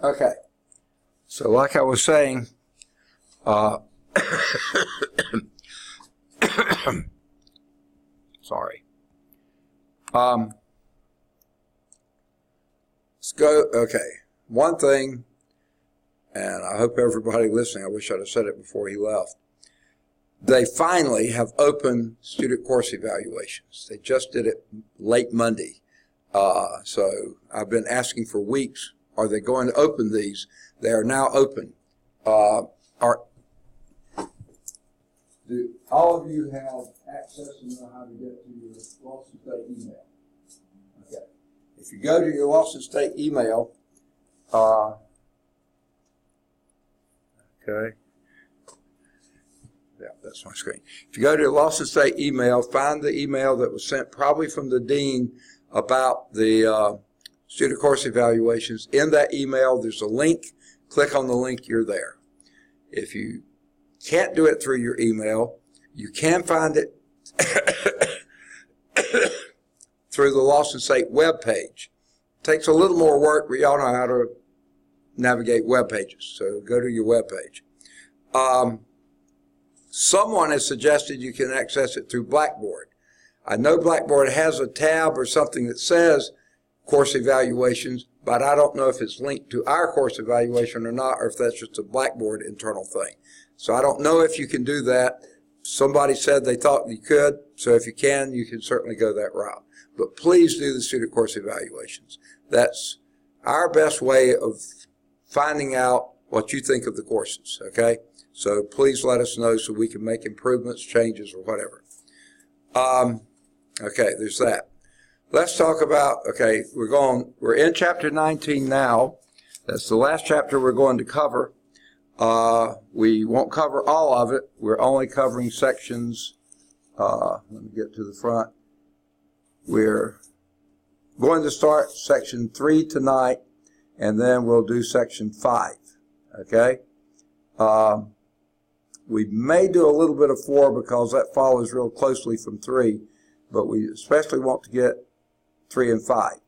Okay, so like I was saying, sorry. Let's go, okay, one thing, and I hope everybody listening, I wish I'd have said it before he left. They finally have opened student course evaluations. They just did it late Monday. So I've been asking for weeks, are they going to open these? They are now open. Do all of you have access and know how to get to your Lawson State email? Okay. If you go to your Lawson State email, okay. Yeah, that's my screen. If you go to your Lawson State email, find the email that was sent probably from the dean about the student course evaluations. In that email, there's a link. Click on the link, you're there. If you can't do it through your email, you can find it through the Lawson State web page. It takes a little more work, but y'all know how to navigate web pages, so go to your web page. Someone has suggested you can access it through Blackboard. I know Blackboard has a tab or something that says course evaluations, but I don't know if it's linked to our course evaluation or not, or if that's just a Blackboard internal thing. So I don't know if you can do that. Somebody said they thought you could, so if you can certainly go that route. But please do the student course evaluations. That's our best way of finding out what you think of the courses, okay? So please let us know so we can make improvements, changes, or whatever. Okay, there's that. Let's talk about, okay, we're in chapter 19 now. That's the last chapter we're going to cover. We won't cover all of it. We're only covering sections, let me get to the front. We're going to start section 3 tonight, and then we'll do section 5, okay? We may do a little bit of 4 because that follows real closely from 3, but we especially want to get 3 and 5.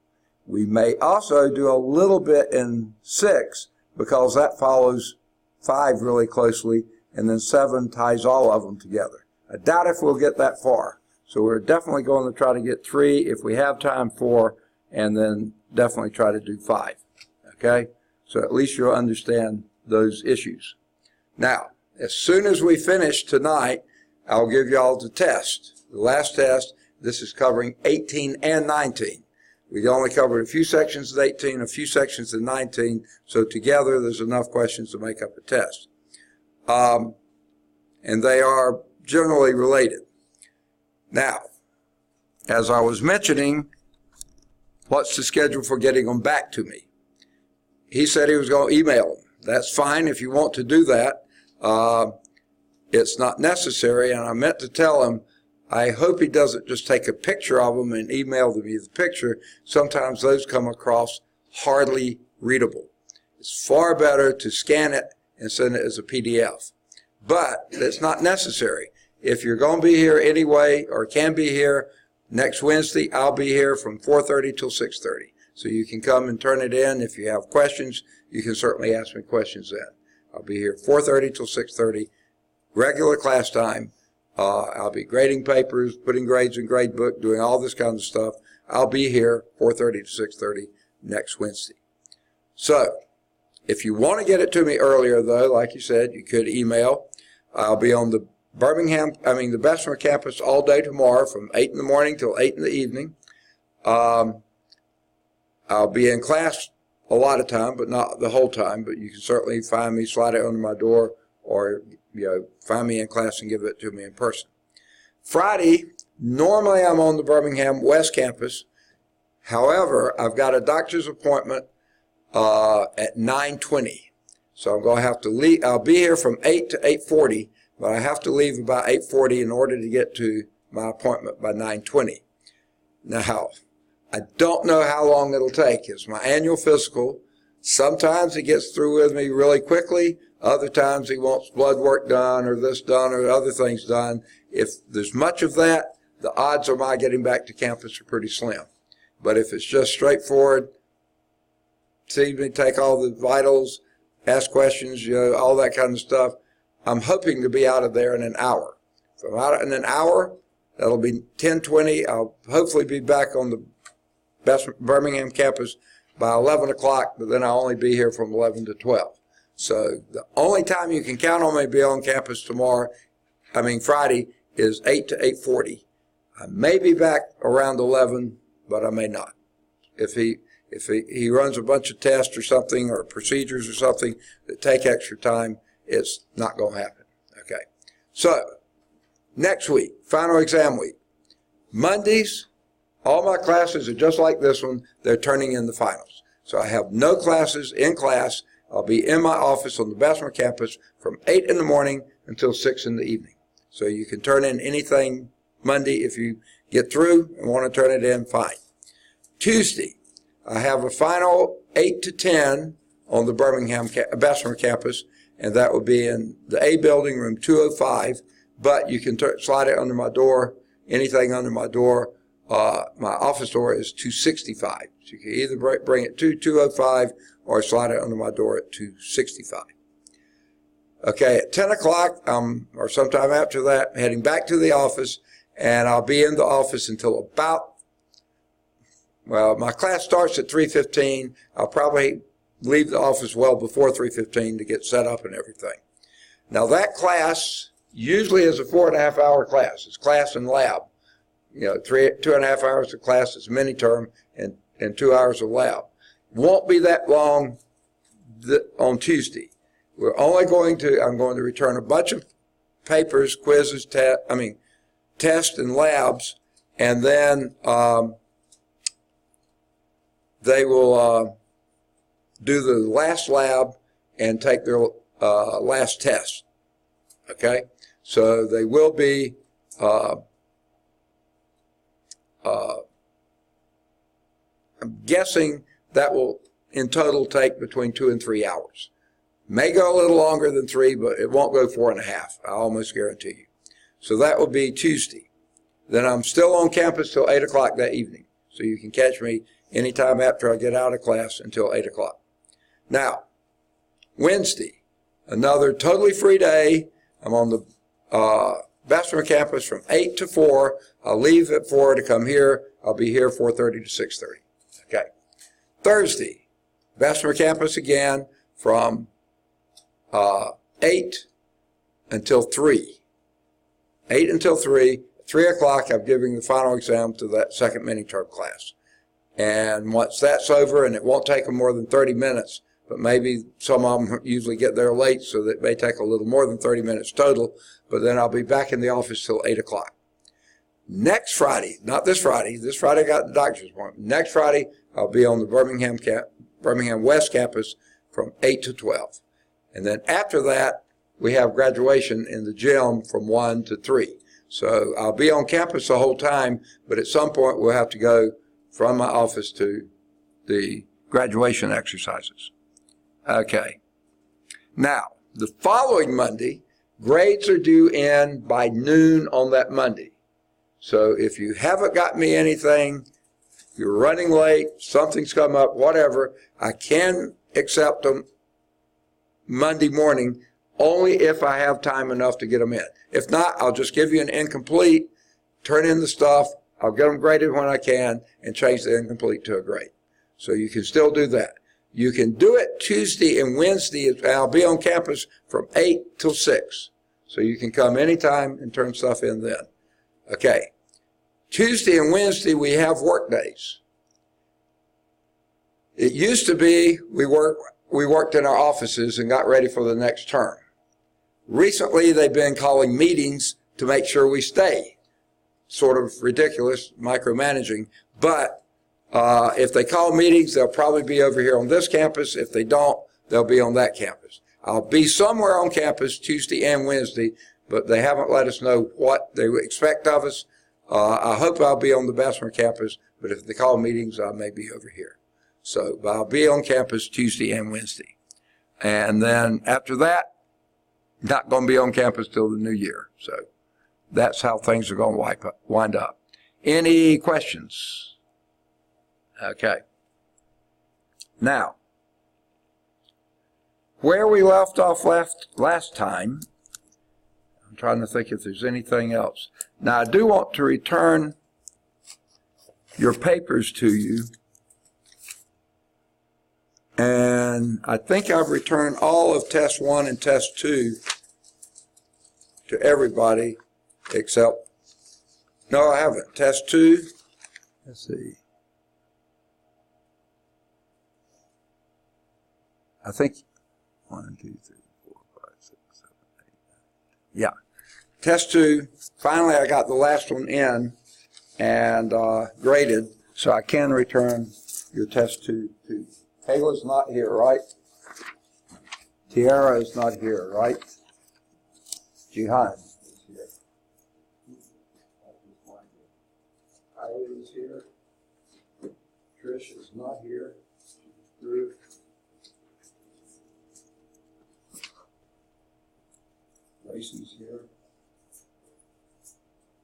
We may also do a little bit in 6 because that follows 5 really closely, and then 7 ties all of them together. I doubt if we'll get that far. So we're definitely going to try to get 3, if we have time, 4, and then definitely try to do 5. Okay? So at least you'll understand those issues. Now, as soon as we finish tonight, I'll give you all the test. The last test, this is covering 18 and 19. We only covered a few sections of 18, a few sections of 19, so together there's enough questions to make up a test. And they are generally related. Now, as I was mentioning, what's the schedule for getting them back to me? He said he was going to email them. That's fine if you want to do that. It's not necessary, and I meant to tell him, I hope he doesn't just take a picture of them and email me the picture. Sometimes those come across hardly readable. It's far better to scan it and send it as a PDF. But it's not necessary. If you're going to be here anyway, or can be here next Wednesday, I'll be here from 4:30 till 6:30. So you can come and turn it in. If you have questions, you can certainly ask me questions then. I'll be here 4:30 till 6:30, regular class time. I'll be grading papers, putting grades in grade book, doing all this kind of stuff. I'll be here 4:30 to 6:30 next Wednesday. So, if you want to get it to me earlier, though, like you said, you could email. I'll be on the the Bessemer campus all day tomorrow from 8 in the morning till 8 in the evening. I'll be in class a lot of time, but not the whole time, but you can certainly find me, slide it under my door, or find me in class and give it to me in person. Friday, normally I'm on the Birmingham West campus. However, I've got a doctor's appointment at 9:20. So I'm going to have to leave. I'll be here from 8 to 8:40, but I have to leave about 8:40 in order to get to my appointment by 9:20. Now, I don't know how long it'll take. It's my annual physical. Sometimes he gets through with me really quickly. Other times he wants blood work done or this done or other things done. If there's much of that, the odds of my getting back to campus are pretty slim. But if it's just straightforward, see me take all the vitals, ask questions, all that kind of stuff. I'm hoping to be out of there in an hour. If I'm out in an hour, that'll be 10:20. I'll hopefully be back on the Birmingham campus by 11 o'clock, but then I'll only be here from 11 to 12. So the only time you can count on me to be on campus Friday, is 8 to 8:40. I may be back around 11, but I may not. If he runs a bunch of tests or something, or procedures or something that take extra time, it's not going to happen. Okay. So next week, final exam week. Mondays, all my classes are just like this one. They're turning in the finals. So I have no classes in class. I'll be in my office on the Bessemer campus from 8 in the morning until 6 in the evening. So you can turn in anything Monday if you get through and want to turn it in, fine. Tuesday, I have a final 8 to 10 on the Bessemer campus, and that will be in the A building, room 205, but you can slide it under my door, anything under my door. My office door is 265. So you can either bring it to 205 or slide it under my door at 265. Okay, at 10 o'clock, or sometime after that, I'm heading back to the office, and I'll be in the office until my class starts at 3:15. I'll probably leave the office well before 3:15 to get set up and everything. Now that class usually is a 4.5 hour class. It's class and lab. 2.5 hours of class is mini term and 2 hours of lab. Won't be that long on Tuesday. I'm going to return a bunch of papers, quizzes, tests and labs, and then they will do the last lab and take their last test. Okay? So they will be I'm guessing that will in total take between 2 and 3 hours. May go a little longer than 3, but it won't go 4.5. I almost guarantee you. So that will be Tuesday. Then I'm still on campus till 8 o'clock that evening. So you can catch me anytime after I get out of class until 8 o'clock. Now, Wednesday, another totally free day. I'm on the Bessemer campus from 8 to 4. I'll leave at 4 to come here. I'll be here 4:30 to 6:30. Okay. Thursday, Bessemer campus again from 8 until 3. 8 until 3. 3 o'clock, I'm giving the final exam to that second mini-term class. And once that's over, and it won't take them more than 30 minutes, but maybe some of them usually get there late, so that may take a little more than 30 minutes total, but then I'll be back in the office till 8 o'clock. Next Friday, not this Friday I got the doctor's appointment. Next Friday, I'll be on the Birmingham West campus from 8 to 12. And then after that, we have graduation in the gym from 1 to 3. So I'll be on campus the whole time, but at some point we'll have to go from my office to the graduation exercises. Okay. Now, the following Monday, grades are due in by noon on that Monday. So if you haven't got me anything, you're running late, something's come up, whatever, I can accept them Monday morning only if I have time enough to get them in. If not, I'll just give you an incomplete, turn in the stuff, I'll get them graded when I can, and change the incomplete to a grade. So you can still do that. You can do it Tuesday and Wednesday. I'll be on campus from 8 till 6. So you can come anytime and turn stuff in then. Okay. Tuesday and Wednesday, we have work days. It used to be we worked in our offices and got ready for the next term. Recently, they've been calling meetings to make sure we stay. Sort of ridiculous, micromanaging. But if they call meetings, they'll probably be over here on this campus. If they don't, they'll be on that campus. I'll be somewhere on campus Tuesday and Wednesday, but they haven't let us know what they expect of us. I hope I'll be on the Bessemer campus, but if they call meetings, I may be over here. So but I'll be on campus Tuesday and Wednesday. And then after that, not going to be on campus till the new year. So that's how things are going to wind up. Any questions? Okay. Now, where we left off last time, I'm trying to think if there's anything else. Now, I do want to return your papers to you. And I think I've returned all of test 1 and test 2 to everybody except, no, I haven't. Test 2, let's see. I think 1, 2, 3, 4, 5, 6, 7, 8, 9. Yeah. Test 2, finally I got the last one in and graded, so I can return your test 2 to Kayla's not here, right? Tiara is not here, right? Jihan is here. Kylie is here. Trish is not here. Drew. Lacey's here.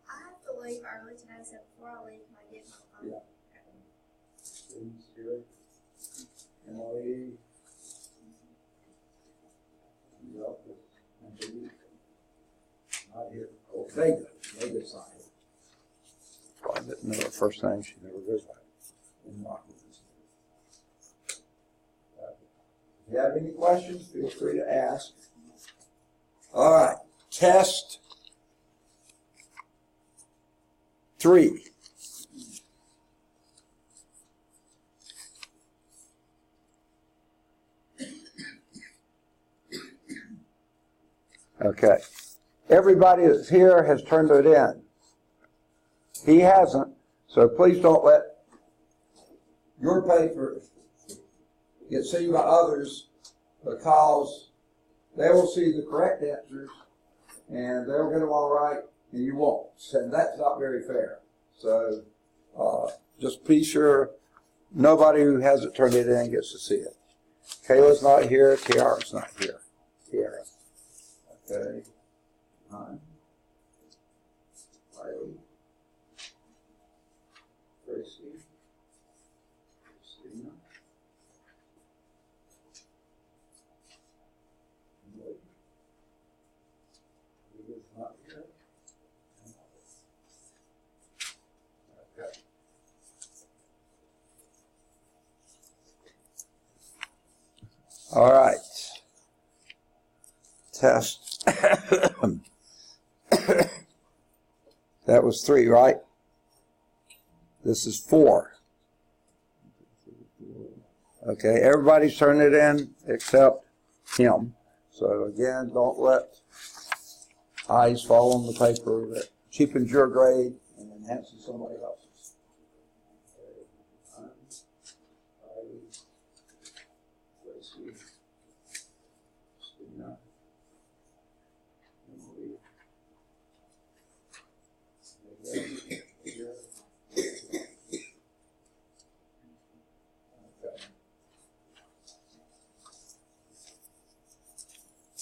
I have to leave early today, so before I leave, can I get my phone? Yeah. Steve's here. Emily. Yep. Not here. Oh, Vega. Vega's not here. Probably didn't know her first name. She never goes by it. If you have any questions, feel free to ask. All right. Test 3. Okay. Everybody that's here has turned it in. He hasn't, so please don't let your paper get seen by others, because they will see the correct answers and they'll get them all right and you won't. And that's not very fair. So just be sure nobody who hasn't turned it in gets to see it. Kayla's not here. Tiara's not here. Tiara. Okay. Riley. Tracy. Christina. Lisa's not here. Okay. All right. Test. That was 3, right? This is 4. Okay, everybody's turned it in except him. So again, don't let eyes fall on the paper. That cheapens your grade and enhances somebody else's.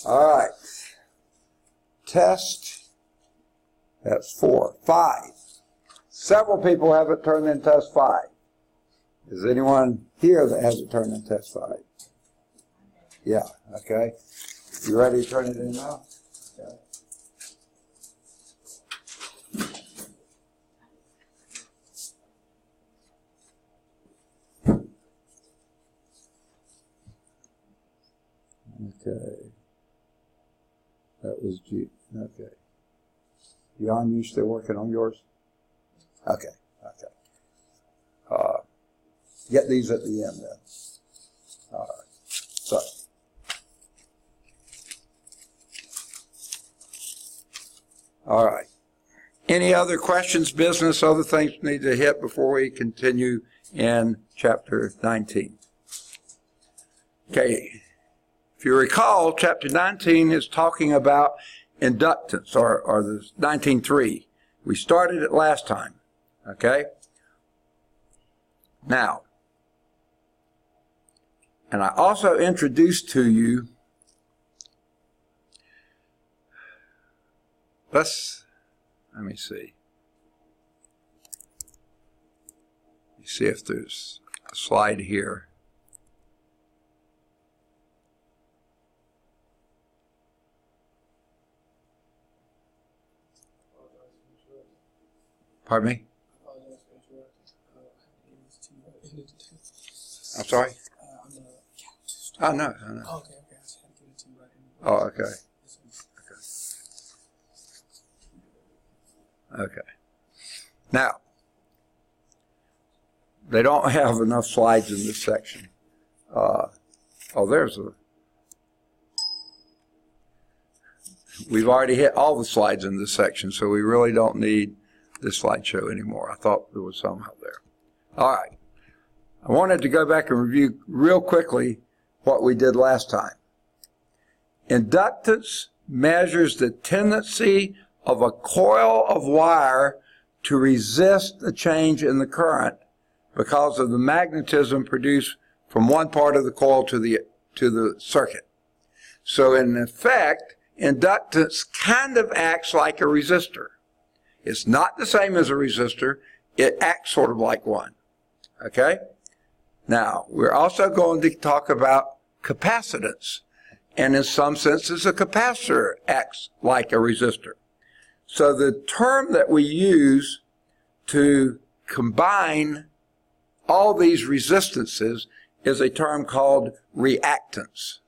All right. Test. That's 4. 5. Several people haven't turned in test 5. Is anyone here that hasn't turned in test 5? Yeah. Okay. You ready to turn it in now? Okay. Okay. That was G. Okay. Jan, you still working on yours? Okay. Okay. Get these at the end then. All right. So. All right. Any other questions, business, other things we need to hit before we continue in chapter 19? Okay. If you recall, chapter 19 is talking about inductance, or the 19.3. We started it last time, okay? Now, and I also introduced to you, let me see. You see if there's a slide here. Pardon me? I'm sorry? Oh, no. Oh, okay, okay. I just had to give it to you right now. Oh, okay. Okay. Now, they don't have enough slides in this section. We've already hit all the slides in this section, so we really don't need this slideshow anymore. I thought there was some out there. All right. I wanted to go back and review real quickly what we did last time. Inductance measures the tendency of a coil of wire to resist the change in the current because of the magnetism produced from one part of the coil to the circuit. So in effect, inductance kind of acts like a resistor. It's not the same as a resistor. It acts sort of like one. Okay? Now, we're also going to talk about capacitance. And in some senses, a capacitor acts like a resistor. So the term that we use to combine all these resistances is a term called reactance.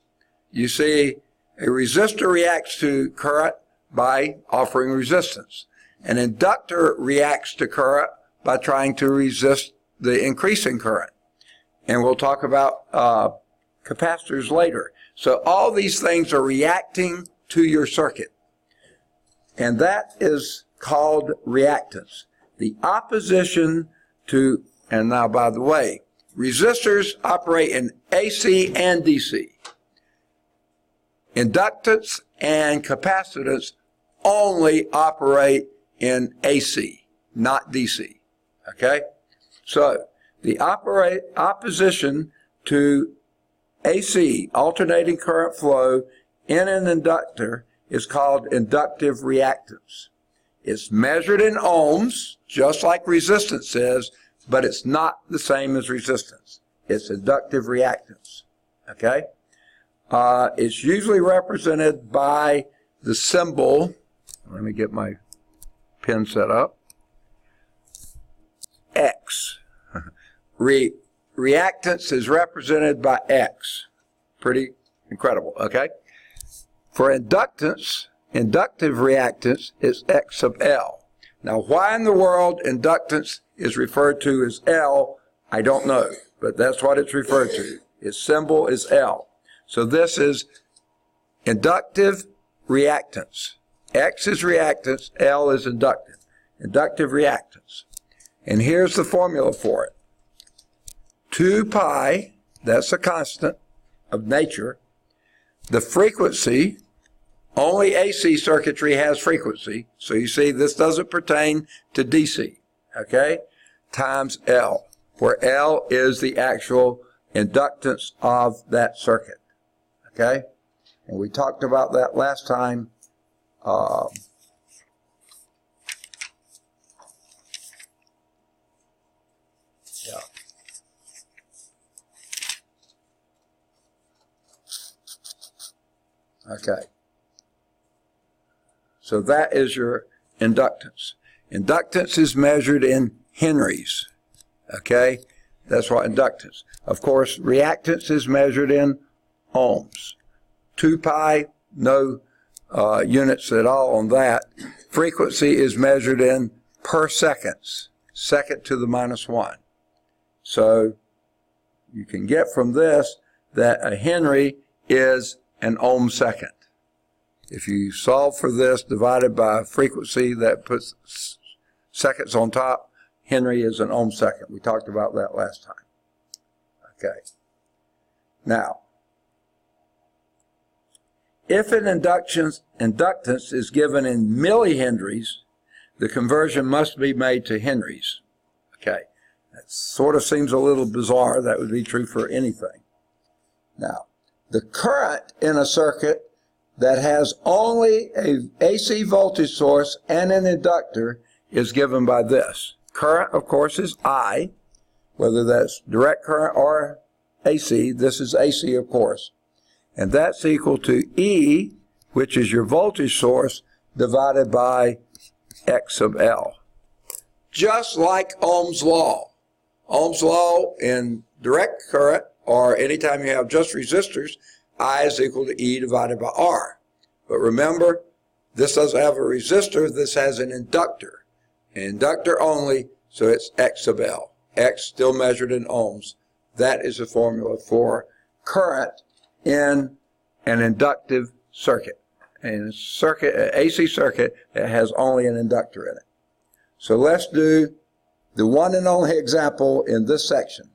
You see, a resistor reacts to current by offering resistance. An inductor reacts to current by trying to resist the increasing current. And we'll talk about capacitors later. So all these things are reacting to your circuit. And that is called reactance. The opposition to, and now by the way, resistors operate in AC and DC. Inductance and capacitance only operate in AC, not DC. Okay? So, the opposition to AC, alternating current flow, in an inductor is called inductive reactance. It's measured in ohms, just like resistance is, but it's not the same as resistance. It's inductive reactance. Okay? It's usually represented by the symbol, let me get my pen set up, X. Reactance is represented by X. Pretty incredible, okay? For inductance, inductive reactance is X sub L. Now, why in the world inductance is referred to as L, I don't know, but that's what it's referred to. Its symbol is L. So this is inductive reactance. X is reactance, L is inductive. Inductive reactance. And here's the formula for it. 2 pi, that's a constant of nature. The frequency, only AC circuitry has frequency. So you see, this doesn't pertain to DC. Okay? Times L, where L is the actual inductance of that circuit. Okay? And we talked about that last time. Yeah. Okay. So that is your inductance. Inductance is measured in henries. Okay? That's what inductance. Of course, reactance is measured in ohms. 2 pi, no units at all on that. Frequency is measured in per seconds, second to the minus 1. So you can get from this that a henry is an ohm second. If you solve for this divided by frequency that puts seconds on top, henry is an ohm second. We talked about that last time. Okay. Now, if an inductance is given in millihenries, the conversion must be made to henries. Okay. That sort of seems a little bizarre. That would be true for anything. Now, the current in a circuit that has only an AC voltage source and an inductor is given by this. Current, of course, is I, whether that's direct current or AC. This is AC, of course. And that's equal to E, which is your voltage source, divided by X sub L. just like Ohm's law. Ohm's law in direct current, or anytime you have just resistors, I is equal to E divided by R. But remember, this doesn't have a resistor, this has an inductor. An inductor only, so it's X sub L. X still measured in ohms. That is the formula for current in an inductive circuit. And an AC circuit that has only an inductor in it. So let's do the one and only example in this section.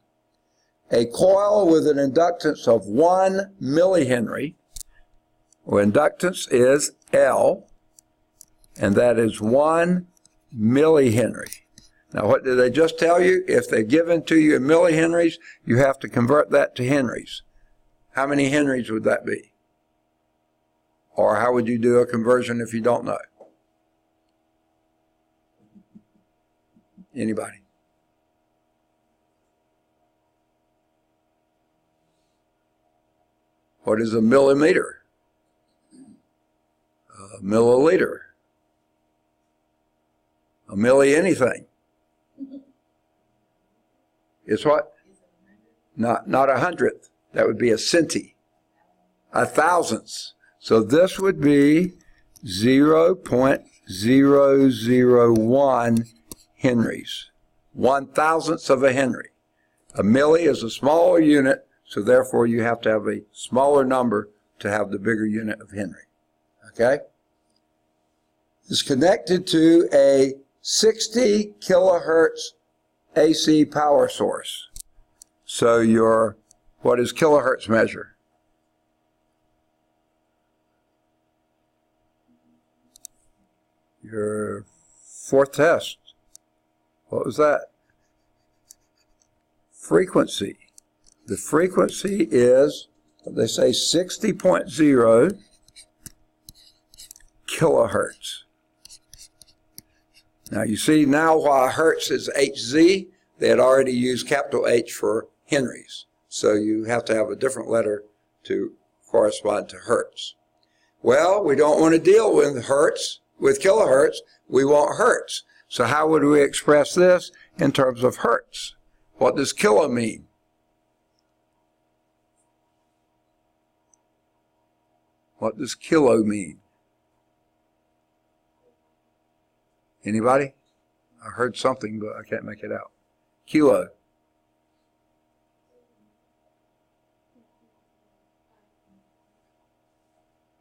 A coil with an inductance of 1 millihenry, where inductance is L, and that is 1 millihenry. Now what did they just tell you? If they're given to you in millihenries, you have to convert that to henries. How many henries would that be? Or how would you do a conversion if you don't know? Anybody? What is a millimeter? A milliliter? A milli anything? It's what? Not a hundredth. That would be a centi. A thousandths. So this would be 0.001 henries. 1/1000th of a henry. A milli is a smaller unit, so therefore you have to have a smaller number to have the bigger unit of henry. Okay? It's connected to a 60 kilohertz AC power source. So what does kilohertz measure? Your fourth test. What was that? Frequency. The frequency is, they say, 60.0 kilohertz. Now you see now why hertz is Hz. They had already used capital H for henries. So you have to have a different letter to correspond to hertz. Well, we don't want to deal with hertz, with kilohertz. We want hertz. So how would we express this in terms of hertz? What does kilo mean? What does kilo mean? Anybody? I heard something, but I can't make it out. Kilo.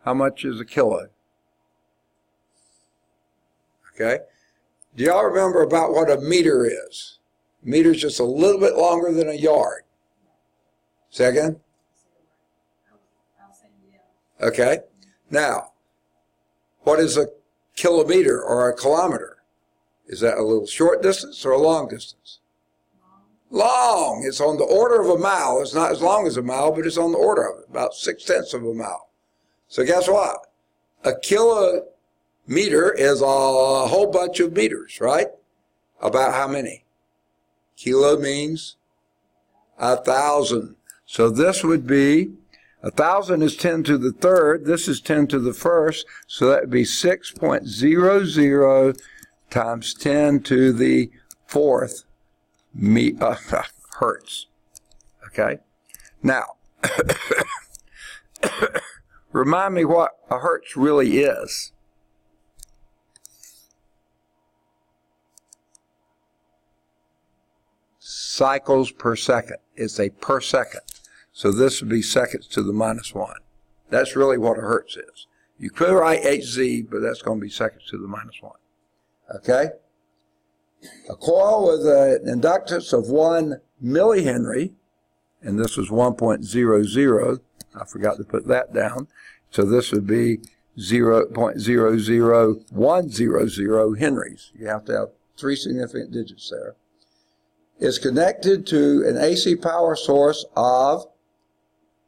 How much is a kilo? Okay. Do y'all remember about what a meter is? A meter is just a little bit longer than a yard. Second? Okay. Now, what is a kilometer or a kilometer? Is that a little short distance or a long distance? Long. It's on the order of a mile. It's not as long as a mile, but it's on the order of it, about 6/10 of a mile. So guess what? A kilometer is a whole bunch of meters, right? About how many? Kilo means 1,000. So this would be, 1,000 is 10 to the third. This is 10 to the first. So that would be 6.00 times 10 to the fourth hertz. Okay? Now, remind me what a hertz really is. Cycles per second. It's a per second. So this would be seconds to the -1. That's really what a hertz is. You could write Hz, but that's going to be seconds to the -1. Okay? A coil with an inductance of 1 millihenry, and this was 1.00. I forgot to put that down. So this would be 0.00100 henries. You have to have 3 significant digits there. Is connected to an AC power source of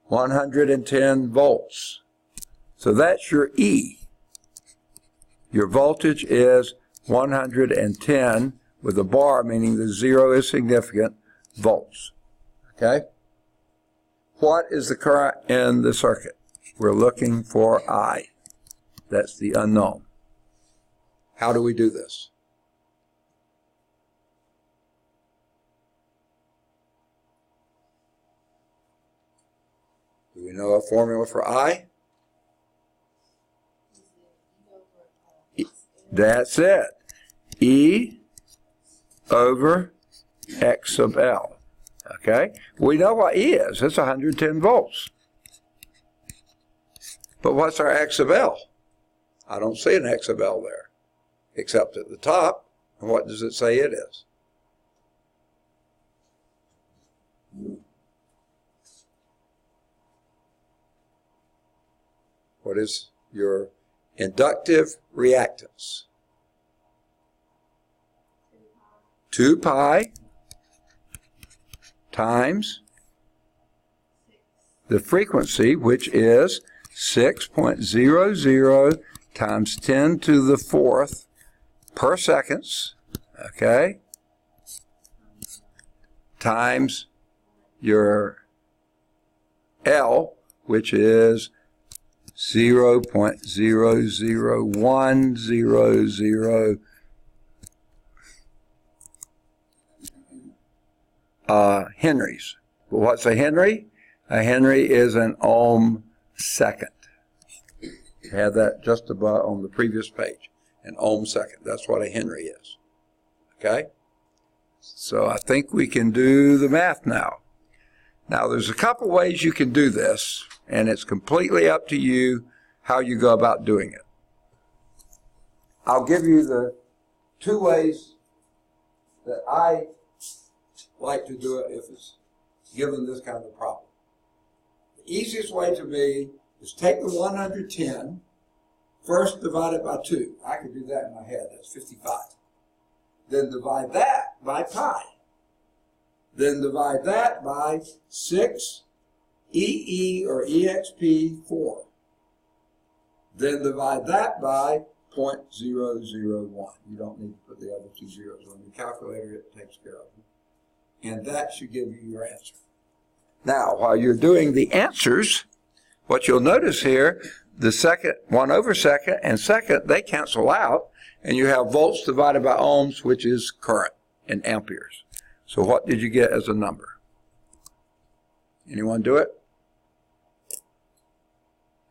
110 volts. So that's your E. Your voltage is 110 with a bar, meaning the 0 is significant, volts. Okay? What is the current in the circuit? We're looking for I. That's the unknown. How do we do this? know a formula for I? That's it. E over X sub L. Okay? We know what E is. It's 110 volts. But what's our X sub L? I don't see an X sub L there, except at the top. And what does it say it is? What is your inductive reactance? 2 pi times the frequency, which is 6.00 times 10 to the 4th per seconds, okay, times your L, which is 0.00100 henries. But what's a henry? A henry is an ohm second. You had that just about on the previous page. An ohm second. That's what a henry is. Okay? So I think we can do the math now. Now there's a couple ways you can do this, and it's completely up to you how you go about doing it. I'll give you the 2 ways that I like to do it if it's given this kind of problem. The easiest way to me is take the 110, first divide it by 2. I can do that in my head. That's 55. Then divide that by pi. Then divide that by 6 EE or EXP4. Then divide that by 0.001. You don't need to put the other 2 zeros on your calculator. It takes care of them. And that should give you your answer. Now, while you're doing the answers, what you'll notice here, the second, 1 over second and second, they cancel out, and you have volts divided by ohms, which is current in amperes. So what did you get as a number? Anyone do it?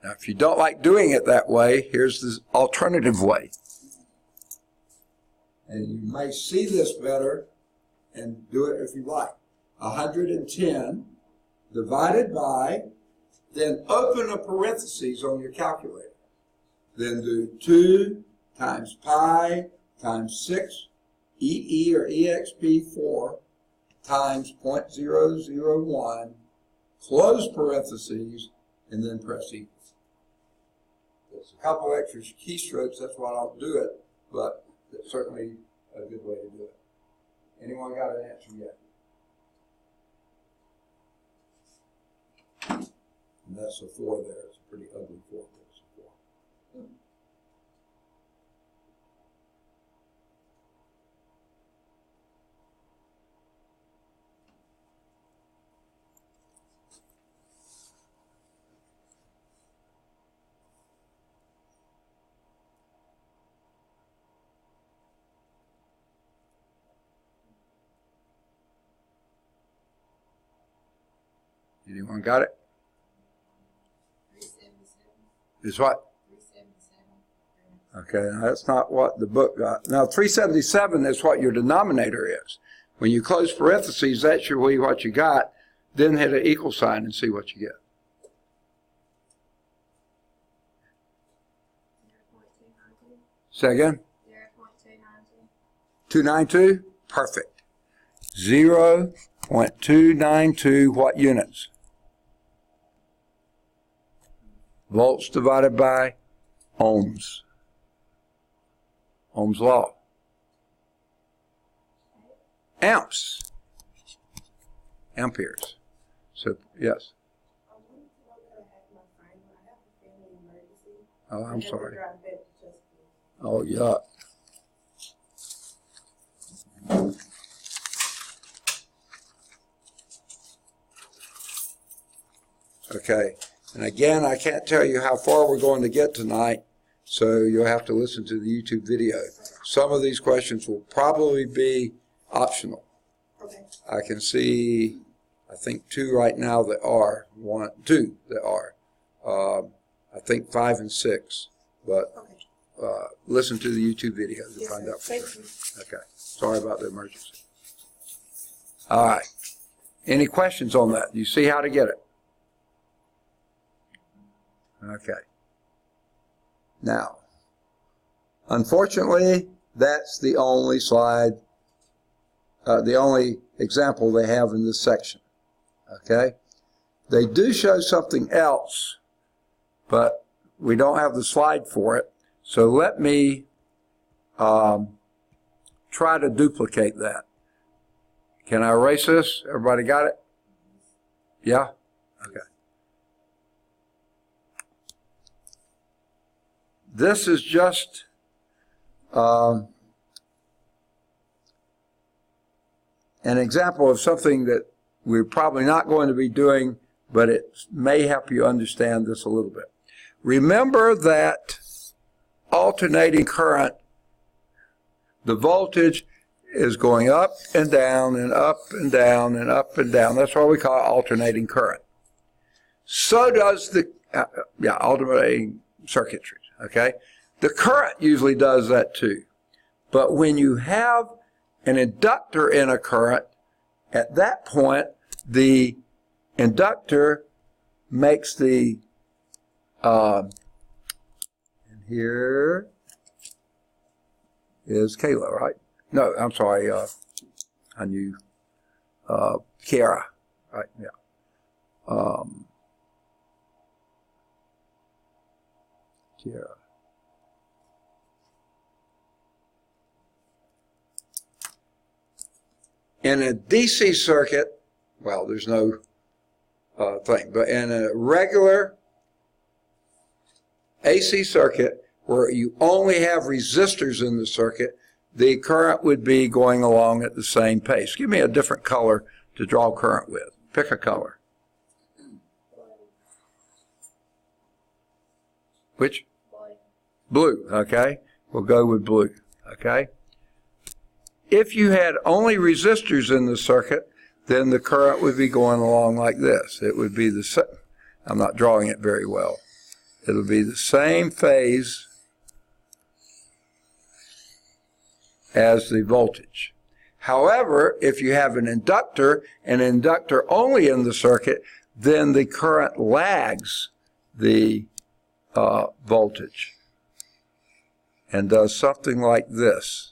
Now, if you don't like doing it that way, here's the alternative way. And you may see this better and do it if you like. 110 divided by, then open a parentheses on your calculator. Then do 2 times pi times 6 EE or EXP4 times 0.001, close parentheses, and then press equal. There's a couple extra keystrokes, that's why I don't do it, but it's certainly a good way to do it. Anyone got an answer yet? And that's a 4 there. It's a pretty ugly 4. But it's a 4. Anyone got it? 377. Is what? 377. Okay, now that's not what the book got. Now 377 is what your denominator is. When you close parentheses, that's what you got. Then hit an equal sign and see what you get. 0.292. Say again? 0.292. 292? Perfect. 0.292 what units? Volts divided by ohms. Ohm's law. Amps. Amperes. So, yes. Oh, I'm sorry. Oh, yuck. Okay. And again, I can't tell you how far we're going to get tonight, so you'll have to listen to the YouTube video. Some of these questions will probably be optional. Okay. I can see I think 2 right now that are, 2 that are. I think 5 and 6, but listen to the YouTube video to find out. Okay, sorry about the emergency. All right, any questions on that? You see how to get it? Okay. Now, unfortunately, that's the only slide, the only example they have in this section. Okay? They do show something else, but we don't have the slide for it. So let me try to duplicate that. Can I erase this? Everybody got it? Yeah? Okay. This is just an example of something that we're probably not going to be doing, but it may help you understand this a little bit. Remember that alternating current, the voltage is going up and down and up and down and up and down. That's why we call it alternating current. So does the alternating circuitry. Okay? The current usually does that too. But when you have an inductor in a current, at that point, the inductor makes the, and here is Kayla, right? No, I'm sorry, I knew, Kiara, right, yeah. Kiara. In a DC circuit, well, there's no thing, but in a regular AC circuit where you only have resistors in the circuit, the current would be going along at the same pace. Give me a different color to draw current with. Pick a color. Which? Blue, okay. We'll go with blue, okay. If you had only resistors in the circuit, then the current would be going along like this. It would be the same. I'm not drawing it very well. It'll be the same phase as the voltage. However, if you have an inductor only in the circuit, then the current lags the voltage and does something like this.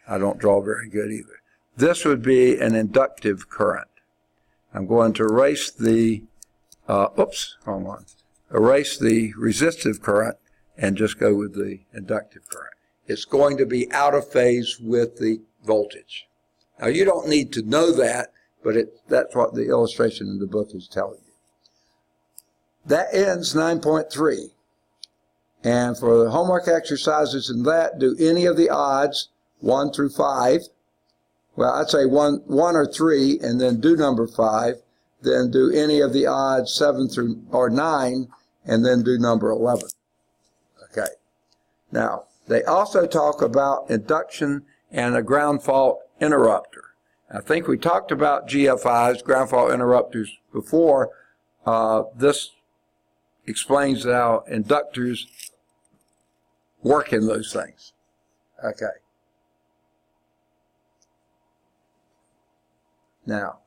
I don't draw very good either. This would be an inductive current. I'm going to erase the, wrong one. Erase the resistive current and just go with the inductive current. It's going to be out of phase with the voltage. Now, you don't need to know that, but that's what the illustration in the book is telling you. That ends 9.3. And for the homework exercises in that, do any of the odds, 1 through 5. Well, I'd say 1 or 3, and then do number 5. Then do any of the odds 7 through or 9, and then do number 11. Okay. Now, they also talk about induction and a ground fault interrupter. I think we talked about GFIs, ground fault interrupters, before. This explains how inductors work in those things. Okay. Now,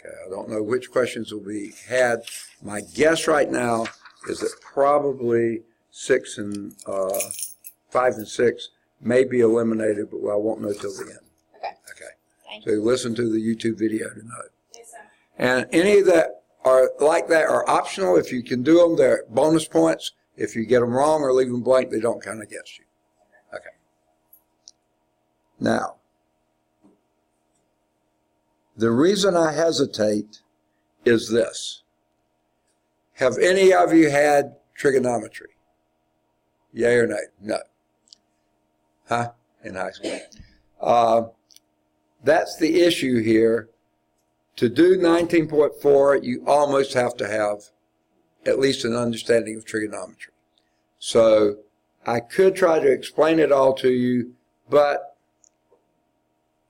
I don't know which questions will be had. My guess right now is that probably 5 and 6 may be eliminated, but I won't know till the end. Okay. Okay. Thank So listen to the YouTube video to know. Yes, sir. And any that are like that are optional. If you can do them, they're bonus points. If you get them wrong or leave them blank, they don't count against you. Okay. Now, the reason I hesitate is this. Have any of you had trigonometry? Yay or nay? No. Huh? In high school. That's the issue here. To do 19.4, you almost have to have at least an understanding of trigonometry. So I could try to explain it all to you, but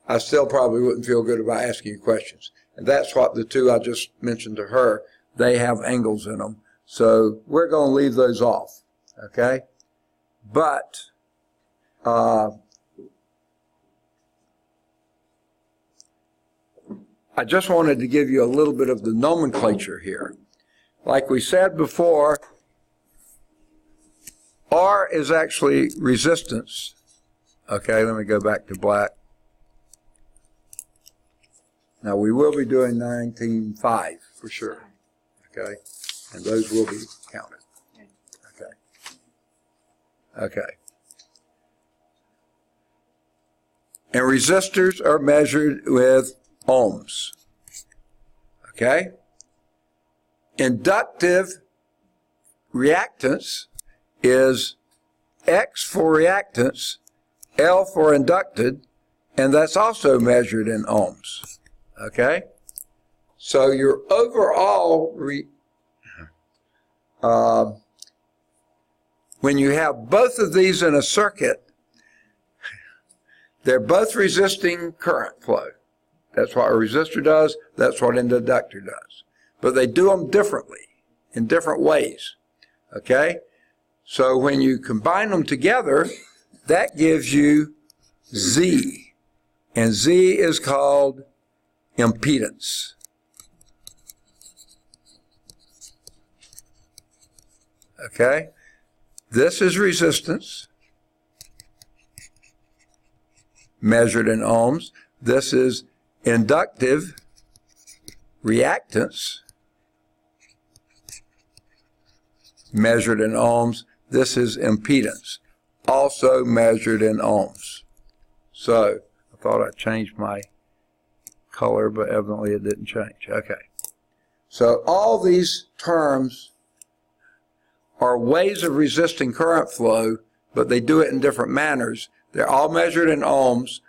I still probably wouldn't feel good about asking you questions. And that's what the two I just mentioned to her, they have angles in them. So we're going to leave those off, okay? But I just wanted to give you a little bit of the nomenclature here. Like we said before, R is actually resistance. Okay, let me go back to black. Now we will be doing 19.5 for sure. Okay, and those will be counted. Okay. Okay. And resistors are measured with ohms. Okay? Inductive reactance is X for reactance, L for inducted, and that's also measured in ohms. Okay? So your overall, when you have both of these in a circuit, they're both resisting current flow. That's what a resistor does. That's what an inductor does. But they do them differently, in different ways. Okay? So when you combine them together, that gives you Z. And Z is called impedance. Okay? This is resistance, measured in ohms. This is inductive reactance, measured in ohms. This is impedance, also measured in ohms. So I thought I changed my color, but evidently it didn't change. Okay. So all these terms are ways of resisting current flow, but they do it in different manners. They're all measured in ohms.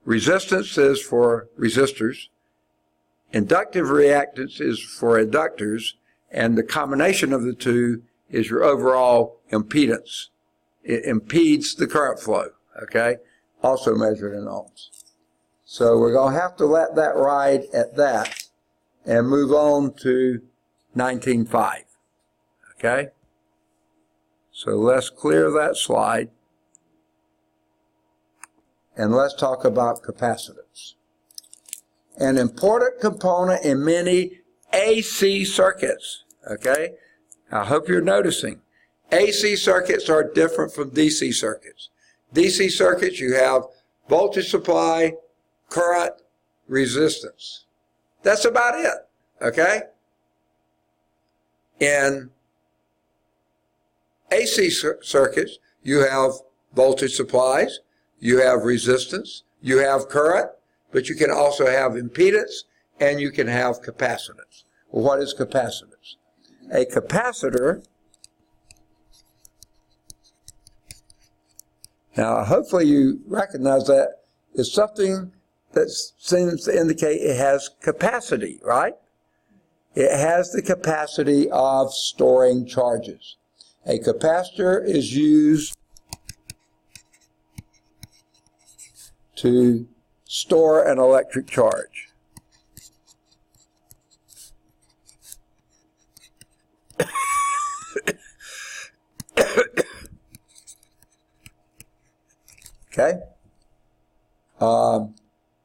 Resistance is for resistors. Inductive reactance is for inductors. And the combination of the two is your overall impedance. It impedes the current flow, okay? Also measured in ohms. So we're going to have to let that ride at that and move on to 19.5, okay? So let's clear that slide. And let's talk about capacitance. An important component in many AC circuits, okay? I hope you're noticing. AC circuits are different from DC circuits. DC circuits, you have voltage supply, current, resistance. That's about it, okay? In AC circuits, you have voltage supplies, you have resistance, you have current, but you can also have impedance, and you can have capacitance. Well, what is capacitance? A capacitor, now hopefully you recognize that, is something that seems to indicate it has capacity, right? It has the capacity of storing charges. A capacitor is used to store an electric charge. Okay?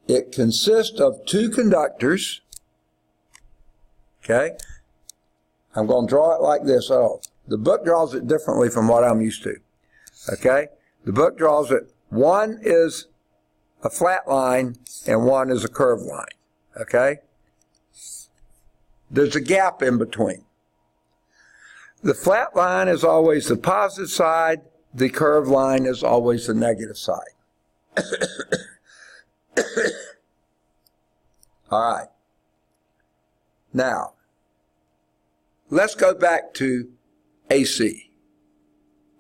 It consists of two conductors. Okay? I'm going to draw it like this. Oh, the book draws it differently from what I'm used to. Okay? The book draws it. One is a flat line and one is a curved line. Okay? There's a gap in between. The flat line is always the positive side. The curved line is always the negative side. All right. Now, let's go back to AC.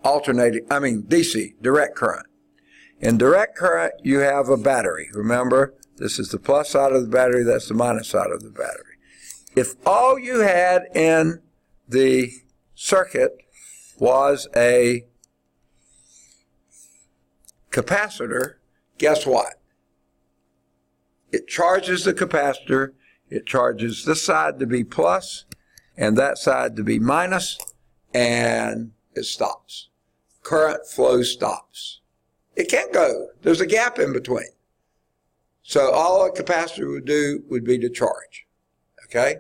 DC, direct current. In direct current, you have a battery. Remember, this is the plus side of the battery, that's the minus side of the battery. If all you had in the circuit was a capacitor, guess what? It charges the capacitor, it charges this side to be plus and that side to be minus, and it stops. Current flow stops. It can't go. There's a gap in between. So all a capacitor would do would be to charge. Okay?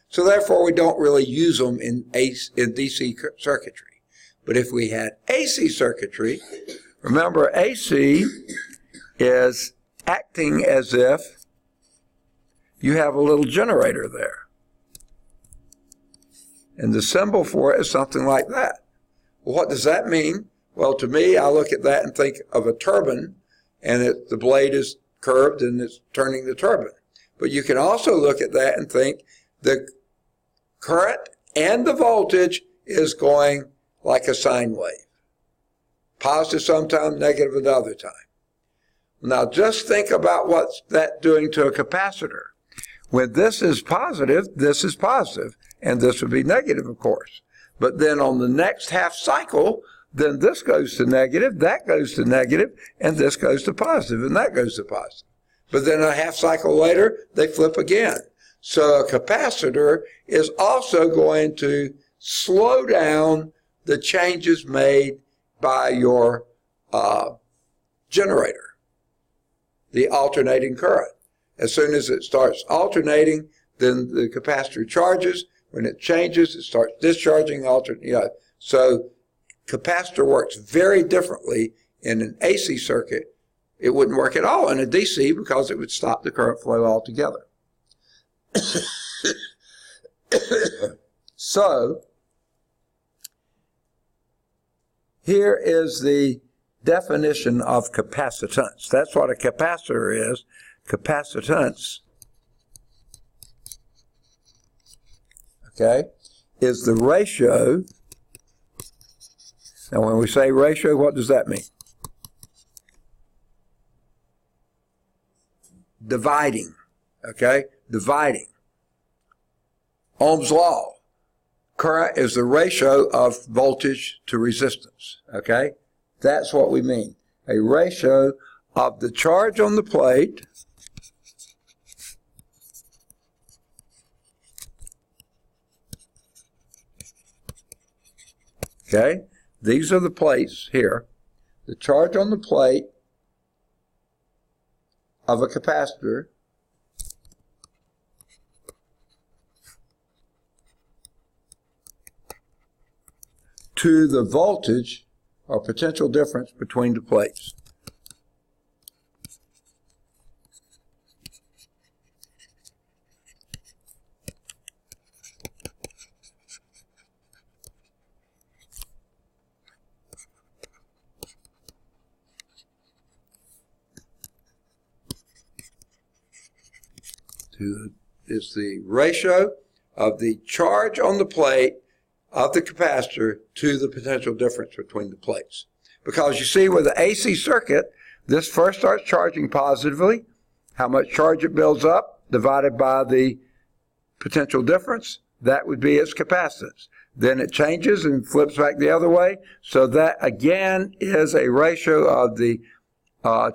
So therefore we don't really use them in DC circuitry. But if we had AC circuitry, remember AC is acting as if you have a little generator there. And the symbol for it is something like that. Well, what does that mean? Well, to me, I look at that and think of a turbine, and the blade is curved and it's turning the turbine. But you can also look at that and think the current and the voltage is going like a sine wave. Positive sometime, negative another time. Now just think about what's that doing to a capacitor. When this is positive, and this would be negative, of course. But then on the next half cycle, then this goes to negative, that goes to negative, and this goes to positive, and that goes to positive. But then a half cycle later, they flip again. So a capacitor is also going to slow down the changes made by your generator, the alternating current. As soon as it starts alternating, then the capacitor charges. When it changes, it starts discharging. So capacitor works very differently in an AC circuit. It wouldn't work at all in a DC because it would stop the current flow altogether. So here is the definition of capacitance. That's what a capacitor is. Capacitance, okay, is the ratio. Now when we say ratio, what does that mean? Dividing, okay, dividing. Ohm's law, current is the ratio of voltage to resistance, okay? That's what we mean. A ratio of the charge on the plate okay, these are the plates here. The charge on the plate of a capacitor to the voltage or potential difference between the plates. Is the ratio of the charge on the plate of the capacitor to the potential difference between the plates. Because you see with the AC circuit, this first starts charging positively. How much charge it builds up divided by the potential difference, that would be its capacitance. Then it changes and flips back the other way. So that again is a ratio of the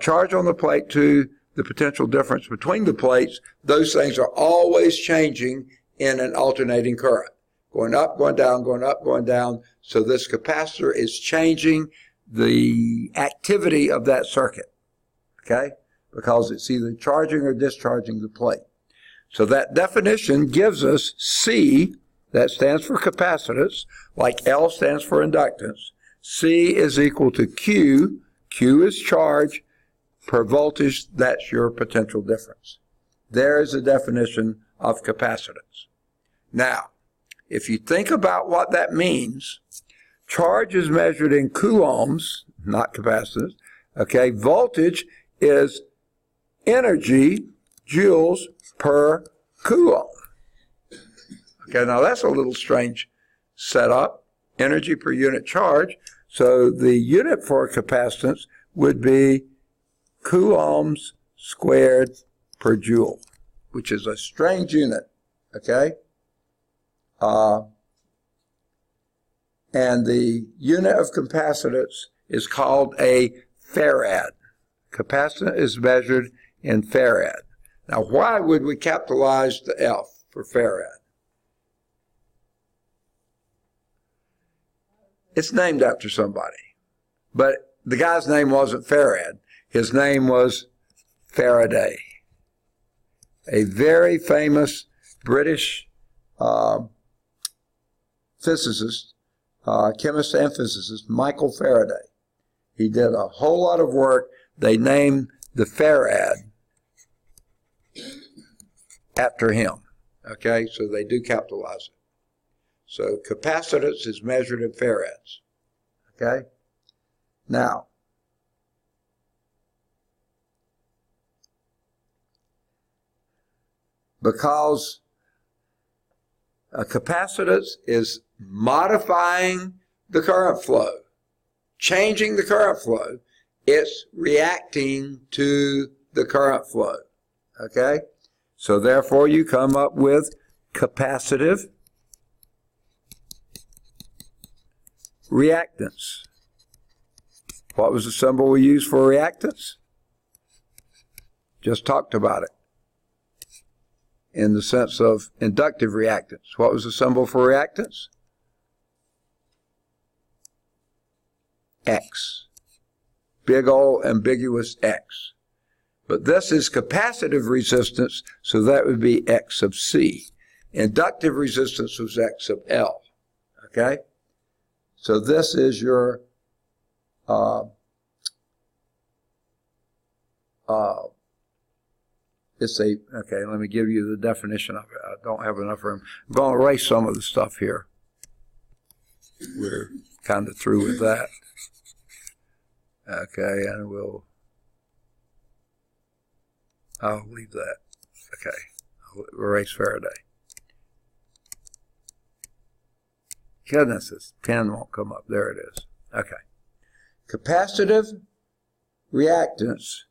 charge on the plate to the potential difference between the plates. Those things are always changing in an alternating current. Going up, going down, going up, going down. So this capacitor is changing the activity of that circuit, okay? Because it's either charging or discharging the plate. So that definition gives us C, that stands for capacitance, like L stands for inductance. C is equal to Q. Q is charge per voltage. That's your potential difference. There is a definition of capacitance. Now, if you think about what that means, charge is measured in coulombs, not capacitance. Okay, voltage is energy, joules per coulomb. Okay, now that's a little strange setup. Energy per unit charge. So the unit for capacitance would be coulombs squared per joule, which is a strange unit, okay? And the unit of capacitance is called a farad. Capacitance is measured in farad. Now, why would we capitalize the F for farad? It's named after somebody. But the guy's name wasn't Farad. His name was Faraday, a very famous British physicist, chemist and physicist, Michael Faraday. He did a whole lot of work. They named the Farad after him. Okay, so they do capitalize it. So capacitance is measured in farads. Okay? Now, because a capacitance is modifying the current flow, changing the current flow, it's reacting to the current flow. Okay? So therefore you come up with capacitive reactance. What was the symbol we used for reactance? Just talked about it. In the sense of inductive reactance. What was the symbol for reactance? X. Big old ambiguous X. But this is capacitive resistance, so that would be X sub C. Inductive resistance was X sub L. Okay? So this is your okay, let me give you the definition of it. I don't have enough room. I'm going to erase some of the stuff here. We're kind of through with that. Okay, and I'll leave that. Okay, I'll erase Faraday. Goodness, this pen won't come up. There it is. Okay. Capacitive reactance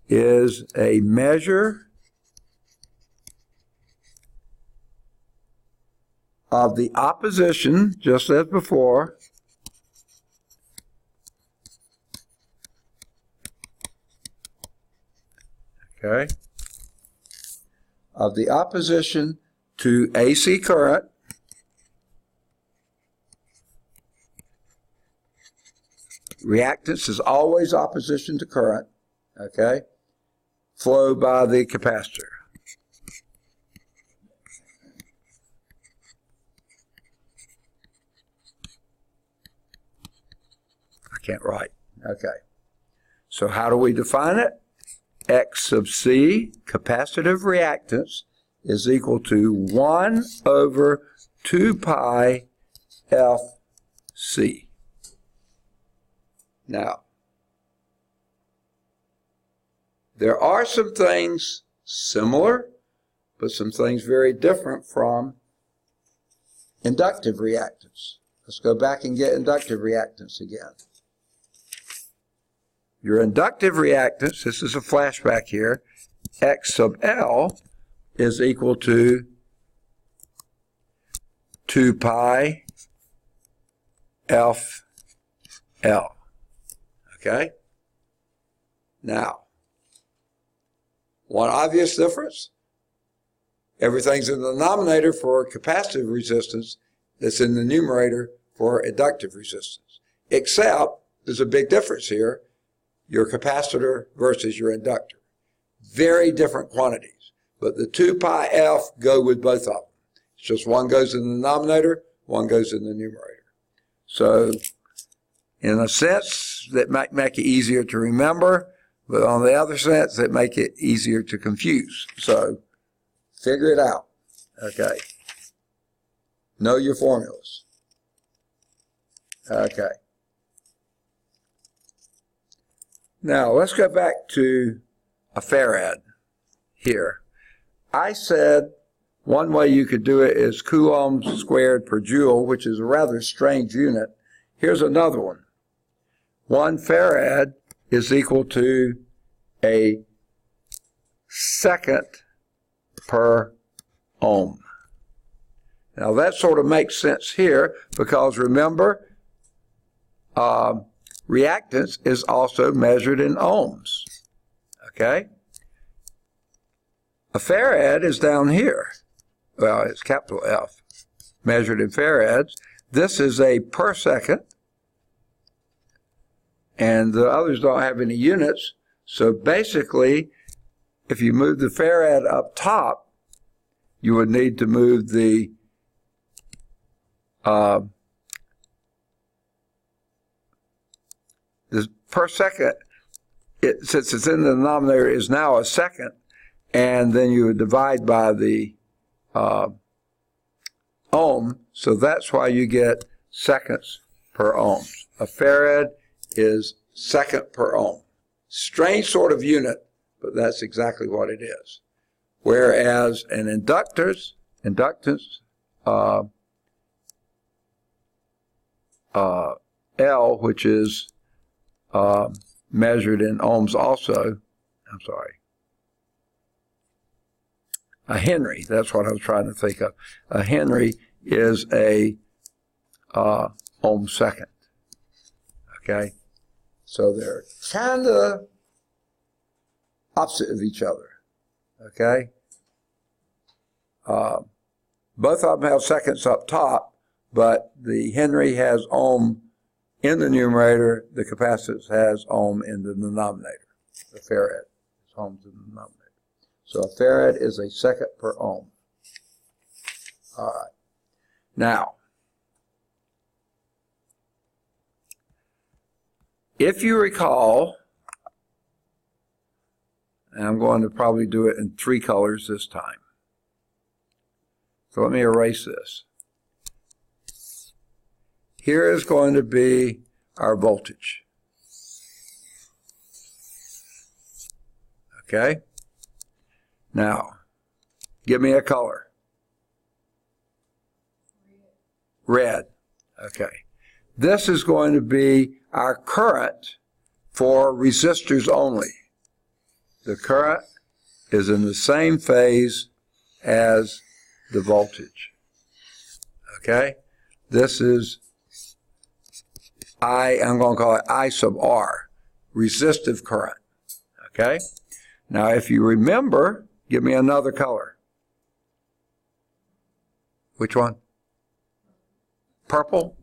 is a measure of the opposition, just as before, okay, of the opposition to AC current reactance is always opposition to current, okay, flow by the capacitor. I can't write. Okay. So how do we define it? X sub C, capacitive reactance, is equal to 1 over 2 pi FC. Now, there are some things similar, but some things very different from inductive reactance. Let's go back and get inductive reactance again. Your inductive reactance, this is a flashback here, X sub L is equal to 2 pi FL. Okay? Now, one obvious difference, everything's in the denominator for capacitive resistance that's in the numerator for inductive resistance. Except, there's a big difference here, your capacitor versus your inductor. Very different quantities, but the 2 pi F go with both of them. It's just one goes in the denominator, one goes in the numerator. So, in a sense, that might make it easier to remember, but on the other sense, that make it easier to confuse. So, figure it out. Okay. Know your formulas. Okay. Now, let's go back to a farad here. I said one way you could do it is coulombs squared per joule, which is a rather strange unit. Here's another one. 1 farad is equal to a second per ohm. Now that sort of makes sense here because remember, reactance is also measured in ohms. Okay? A farad is down here. Well, it's capital F, measured in farads. This is a per second, and the others don't have any units. So basically, if you move the farad up top, you would need to move the per second, since it's in the denominator, is now a second, and then you would divide by the ohm, so that's why you get seconds per ohm. A farad is second per ohm. Strange sort of unit, but that's exactly what it is. Whereas an inductance, L, which is measured in ohms also, a Henry, that's what I was trying to think of. A Henry is a ohm second. Okay? So they're kind of opposite of each other. Okay? Both of them have seconds up top, but the Henry has ohm in the numerator, the capacitance has ohm in the denominator. The farad is ohms in the denominator. So a farad is a second per ohm. All right. Now, if you recall, and I'm going to probably do it in 3 colors this time. So let me erase this. Here is going to be our voltage. Okay? Now, give me a color. Red. Okay. This is going to be our current for resistors only. The current is in the same phase as the voltage. Okay? This is I'm going to call it I sub R, resistive current. Okay? Now, if you remember, give me another color. Which one? Purple?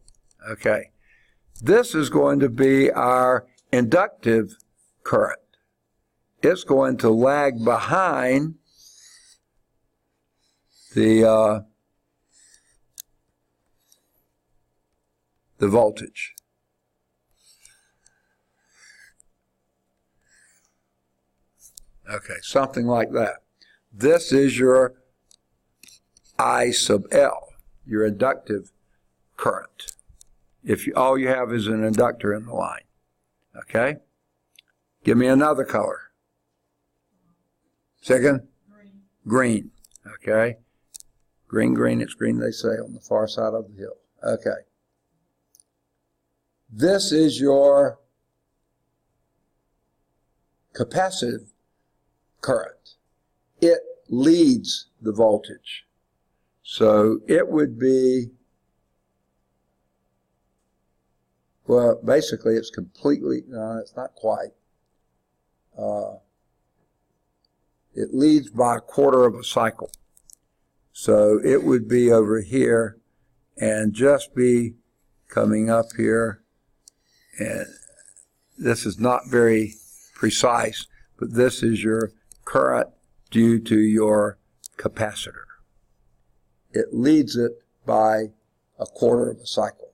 Okay. This is going to be our inductive current. It's going to lag behind the voltage. Okay, something like that. This is your I sub L, your inductive current. If all you have is an inductor in the line. Okay? Give me another color. Second? Green. Okay? Green, it's green, they say, on the far side of the hill. Okay. This is your capacitive current. It leads the voltage. So it would be, well, basically it's completely, no, it's not quite. It leads by a quarter of a cycle. So it would be over here and just be coming up here. And this is not very precise, but this is your current due to your capacitor. It leads it by a quarter of a cycle.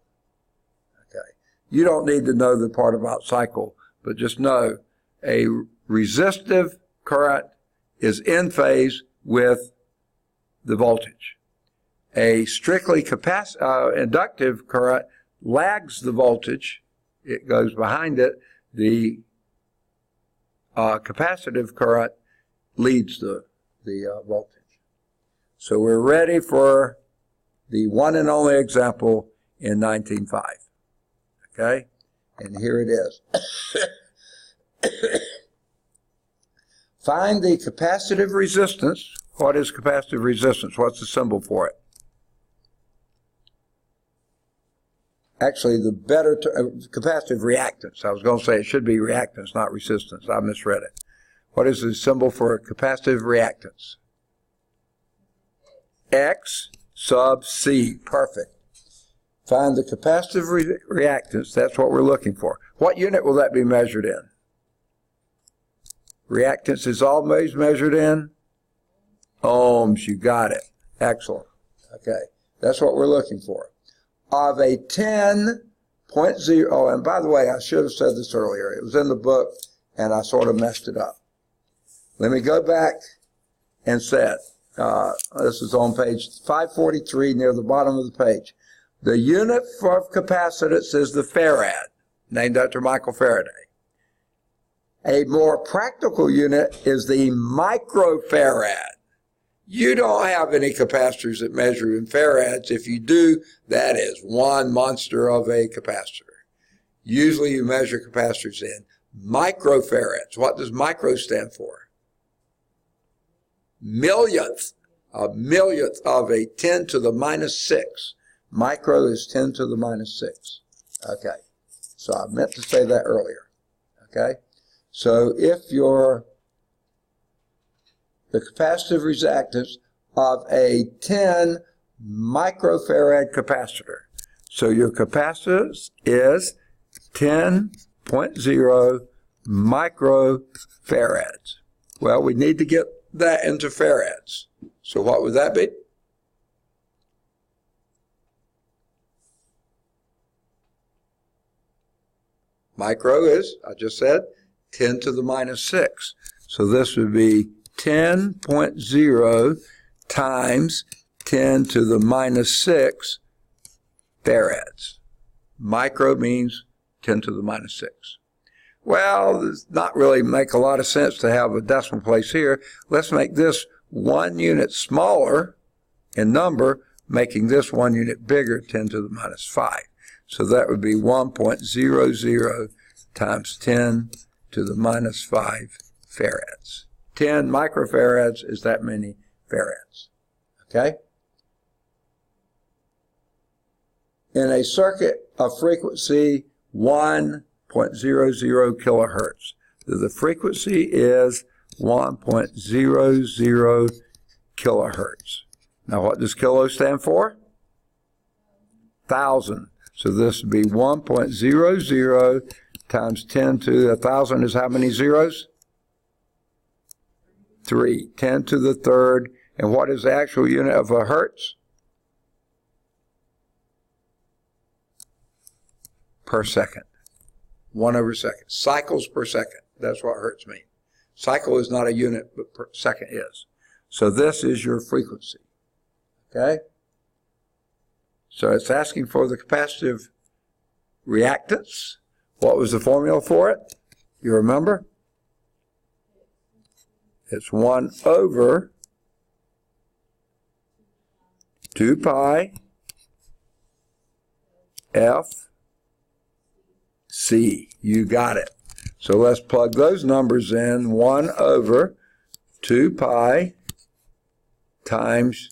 Okay. You don't need to know the part about cycle, but just know a resistive current is in phase with the voltage. A strictly inductive current lags the voltage. It goes behind it. The capacitive current leads the voltage. So we're ready for the one and only example in 19.5. Okay? And here it is. Find the capacitive resistance. What is capacitive resistance? What's the symbol for it? Actually, the better capacitive reactance. I was going to say it should be reactance, not resistance. I misread it. What is the symbol for capacitive reactance? X sub C. Perfect. Find the capacitive reactance. That's what we're looking for. What unit will that be measured in? Reactance is always measured in ohms. You got it. Excellent. Okay. That's what we're looking for. Of a 10.0, oh, and by the way, I should have said this earlier. It was in the book, and I sort of messed it up. Let me go back and say it. This is on page 543 near the bottom of the page. The unit for capacitance is the farad, named after Michael Faraday. A more practical unit is the microfarad. You don't have any capacitors that measure in farads. If you do, that is one monster of a capacitor. Usually you measure capacitors in microfarads. What does micro stand for? Millionth. A millionth of a 10 to the minus 6. Micro is 10 to the minus 6. Okay. So I meant to say that earlier. Okay. So if the capacitive reactance of a 10 microfarad capacitor. So your capacitance is 10.0 microfarads. Well, we need to get that into farads. So what would that be? Micro is, I just said, 10 to the minus 6. So this would be 10.0 times 10 to the minus 6 farads. Micro means 10 to the minus 6. Well, it's not really make a lot of sense to have a decimal place here. Let's make this 1 unit smaller in number, making this 1 unit bigger, 10 to the minus 5. So that would be 1.00 times 10 to the minus 5 farads. 10 microfarads is that many farads. Okay? In a circuit of frequency 1.00 kilohertz, the frequency is 1.00 kilohertz. Now what does kilo stand for? 1,000. So this would be 1.00 times 10 to 1,000 is how many zeros? 3. 10 to the third. And what is the actual unit of a hertz? Per second. 1 over second. Cycles per second. That's what hertz means. Cycle is not a unit, but per second is. So this is your frequency. Okay? So it's asking for the capacitive reactance. What was the formula for it? You remember? It's 1 over 2 pi F C. You got it. So let's plug those numbers in. 1 over 2 pi times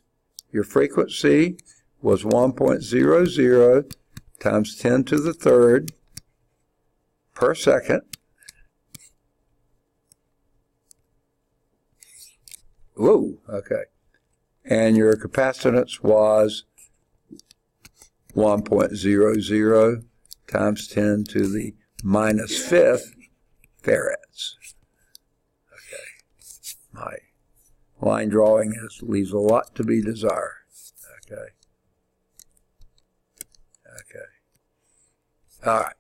your frequency was 1.00 times 10 to the third per second. Whoa, okay. And your capacitance was 1.00 times 10 to the minus 5th farads. Okay. My line drawing leaves a lot to be desired. Okay. Okay. All right.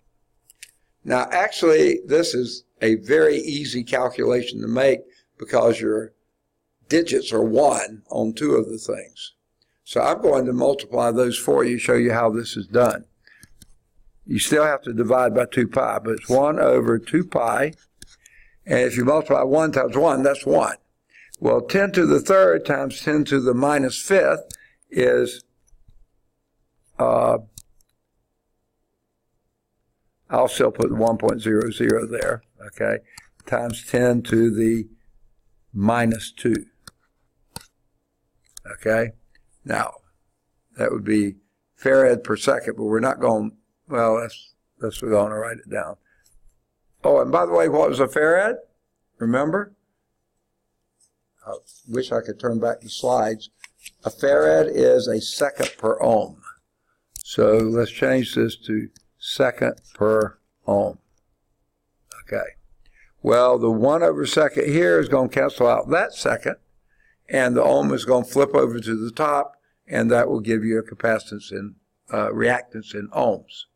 Now, actually, this is a very easy calculation to make because your digits are 1 on 2 of the things. So I'm going to multiply those for you, show you how this is done. You still have to divide by 2 pi, but it's 1 over 2 pi. And if you multiply 1 times 1, that's 1. Well, 10 to the third times 10 to the minus 5th is I'll still put 1.00 there, okay, times 10 to the minus 2. Okay, now that would be farad per second, but we're not going, well, we're going to write it down. Oh, and by the way, what was a farad? Remember? I wish I could turn back the slides. A farad is a second per ohm. So let's change this to second per ohm. Okay. Well, the 1/2 here is going to cancel out that second, and the ohm is going to flip over to the top, and that will give you a capacitance in reactance in ohms.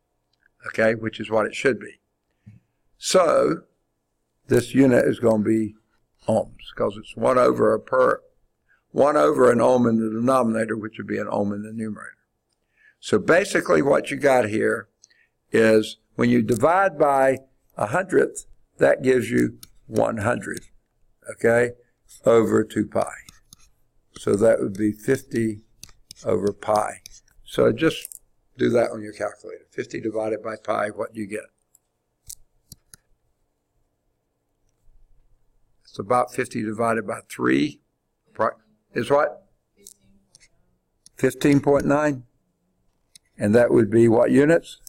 Okay, which is what it should be. So this unit is going to be ohms because it's 1/1 an ohm in the denominator, which would be an ohm in the numerator. So basically what you got here is when you divide by 100th, that gives you 100, okay, over 2 pi. So that would be 50 over pi. So just do that on your calculator. 50 divided by pi, what do you get? It's about 50 divided by 3 is what? 15.9. And that would be what units?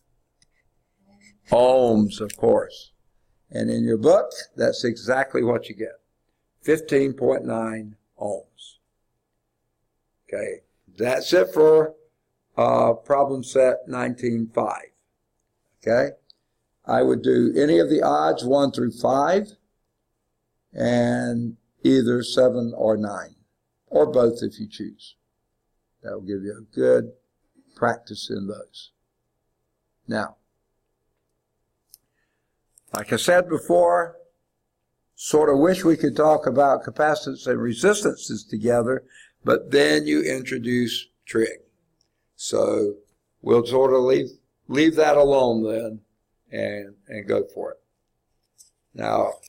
Ohms, of course. And in your book, that's exactly what you get. 15.9 ohms. Okay, that's it for problem set 19.5. Okay, I would do any of the odds 1 through 5 and either 7 or 9, or both if you choose. That will give you a good practice in those. Now, like I said before, sort of wish we could talk about capacitance and resistances together, but then you introduce trig. So we'll sort of leave that alone then and go for it. Now,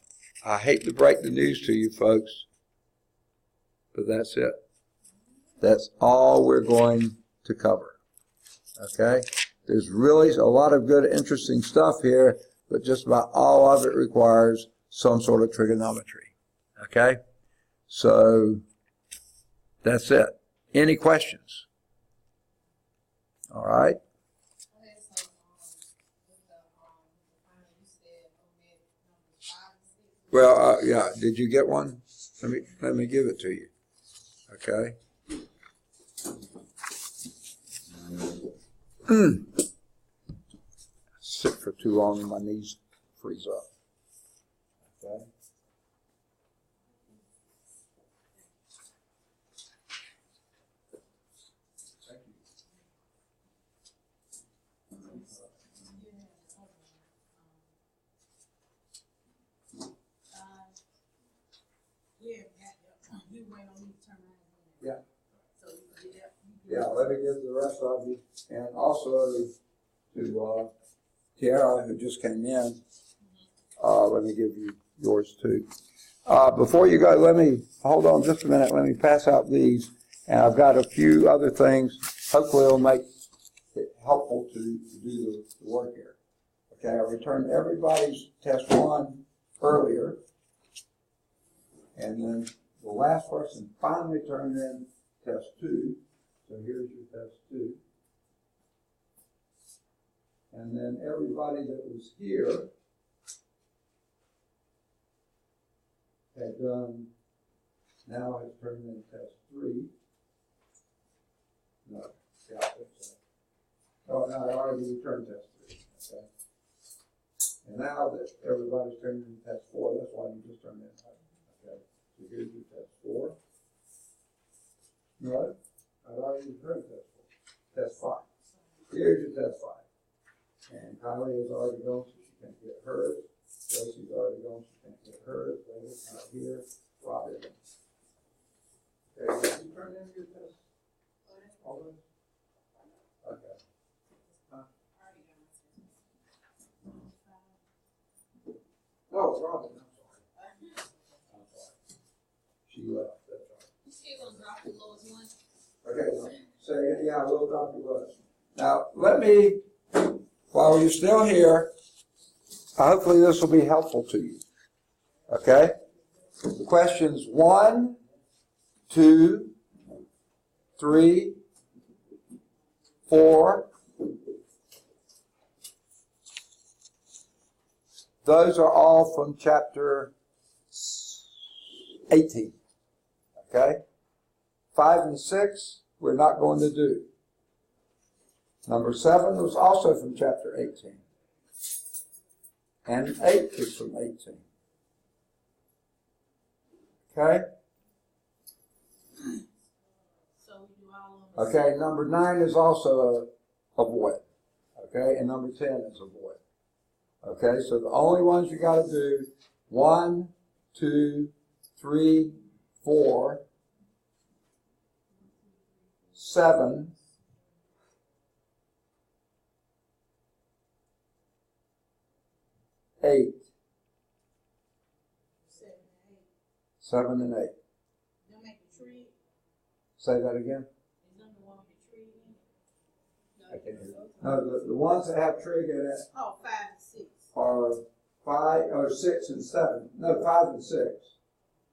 I hate to break the news to you folks, but that's it. That's all we're going to cover. Okay? There's really a lot of good, interesting stuff here, but just about all of it requires some sort of trigonometry. Okay? So that's it. Any questions? All right? Well, yeah. Did you get one? Let me give it to you. Okay. Sit for too long and my knees freeze up. Okay. Thank you. Yeah. Yeah, let me give the rest of you, and also to Tiara, who just came in, let me give you yours too. Before you go, let me, hold on just a minute, let me pass out these, and I've got a few other things, hopefully it'll make it helpful to do the work here. Okay, I returned everybody's test 1 earlier, and then the last person finally turned in test 2. So here's your test 2. And then everybody that was here had done, now has turned in test 3. No, yeah, that's oh, no, I already returned test 3. Okay. And now that everybody's turned in test 4, that's why you just turned in. Okay. So here's your test 4. No. I've already returned test 5. Here's your test 5. And Kylie has already gone, so she can't get hers. Tracy's already gone, so she can't get hers. David's not here. Rob isn't. Okay, did you turn in your test? All those? Okay. Huh? No, Robin, I'm sorry. I'm sorry. She left, that's right. You still gonna drop the lowest one? Okay, so yeah, we'll drop your list. Now, let me, while you're still here, hopefully this will be helpful to you. Okay? Questions 1, 2, 3, 4. Those are all from chapter 18. Okay? 5 and 6, we're not going to do. Number 7 was also from chapter 18. And 8 is from 18. Okay? So we do all of them. Okay, number 9 is also a void. Okay, and number 10 is a void. Okay, so the only ones you got to do 1, 2, 3, 4, 7, 8, 7 and 8. They'll make a tree. Say that again. Is them the one with the tree in it? I can't hear you. No, the ones that have trig in it Oh, 5 and 6. are 5 or 6 and 7. No, 5 and 6.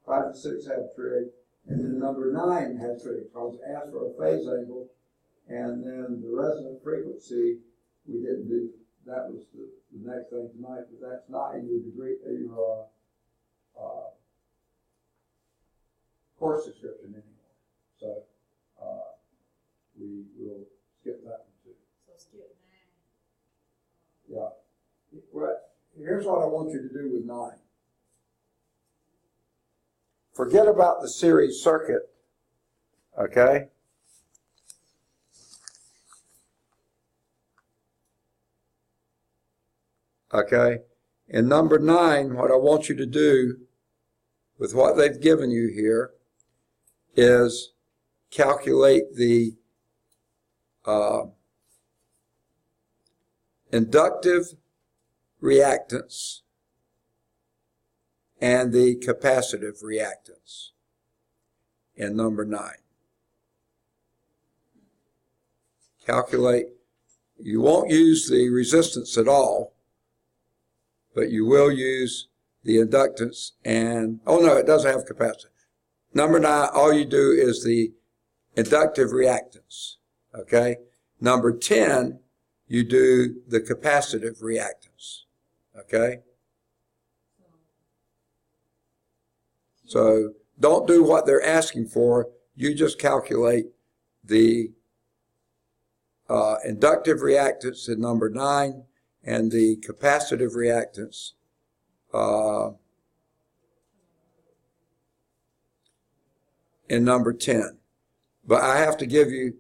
5 and 6 have trig, and then number 9 has trig. Because it asks for a phase angle, and then the resonant frequency we didn't do. That was the next thing tonight, but that's not in your degree, your course description anymore. So we will skip that one too. So skip 9. Yeah. Well, here's what I want you to do with 9. Forget about the series circuit, okay? Okay? In number 9, what I want you to do with what they've given you here is calculate the inductive reactance and the capacitive reactance in number 9. Calculate. You won't use the resistance at all, but you will use the inductance and, oh no, it doesn't have capacitance. Number 9, all you do is the inductive reactance, okay? Number 10, you do the capacitive reactance, okay? So don't do what they're asking for. You just calculate the inductive reactance in number 9 and the capacitive reactance in number 10. But I have to give you,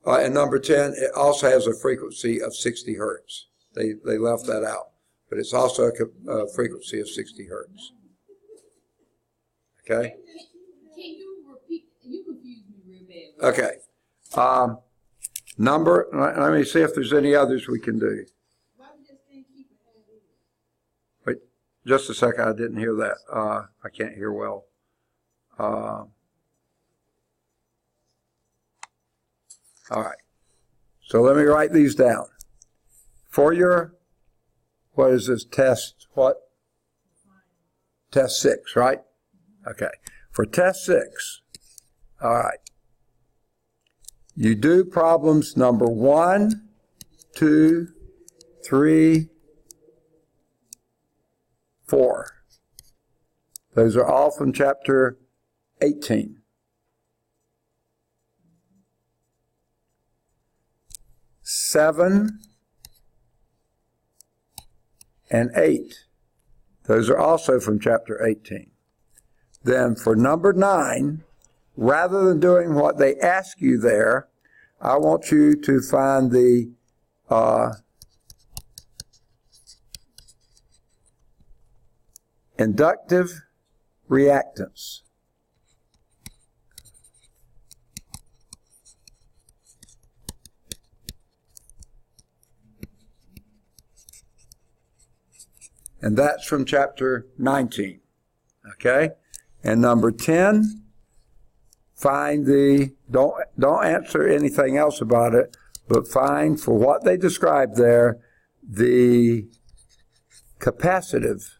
in number 10, it also has a frequency of 60 hertz. They left that out. But it's also a frequency of 60 hertz. Okay? Can you repeat? You confused me real bad. Okay. Let me see if there's any others we can do. Why we just can't keep it as is? Wait, just a second. I didn't hear that. I can't hear well. All right. So let me write these down. For your, what is this, test, what? Test 6, right? Okay. For test 6, all right. You do problems number 1, 2, 3, 4. Those are all from chapter 18. Seven and 8. Those are also from chapter 18. Then for number 9, rather than doing what they ask you there, I want you to find the inductive reactance. And that's from chapter 19. Okay? And number 10, find the, don't answer anything else about it, but find for what they described there, the capacitive.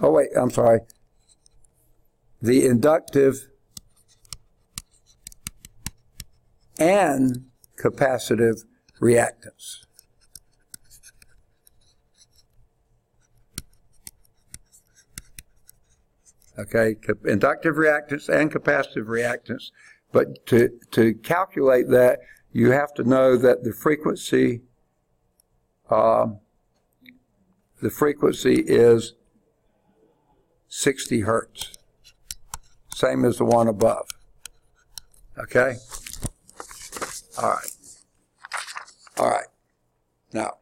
Oh wait, I'm sorry. The inductive and capacitive reactance. Okay, inductive reactance and capacitive reactance. But to calculate that, you have to know that the frequency is 60 hertz, same as the one above. Okay? All right. Now,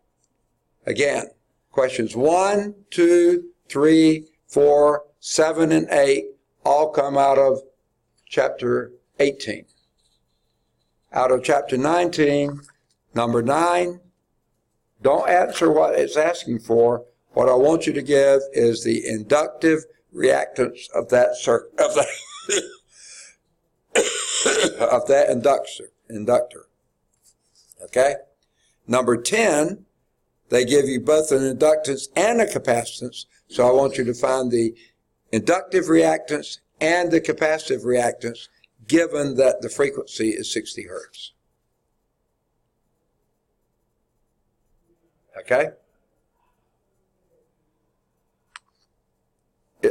again, questions 1, 2, 3, 4, 7, and 8 all come out of chapter 18. Out of chapter 19, number 9, don't answer what it's asking for. What I want you to give is the inductive reactance of that of that inductor. Okay? Number 10, they give you both an inductance and a capacitance, so I want you to find the inductive reactance and the capacitive reactance given that the frequency is 60 hertz. Okay?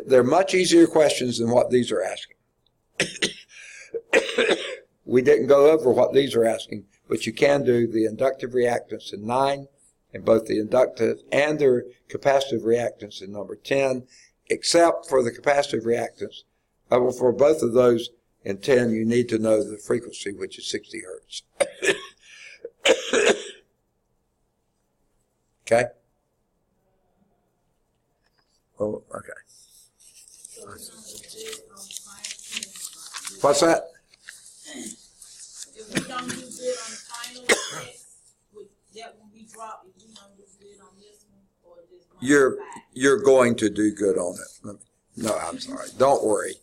They're much easier questions than what these are asking. We didn't go over what these are asking, but you can do the inductive reactance in 9, and both the inductive and the capacitive reactance in number 10, except for the capacitive reactance. For both of those in 10, you need to know the frequency, which is 60 hertz. Okay? Oh, okay. What's that? If we don't do good on the final test, that will be dropped. If we don't do good on this one, or just You're going to do good on it. No, I'm sorry. Don't worry.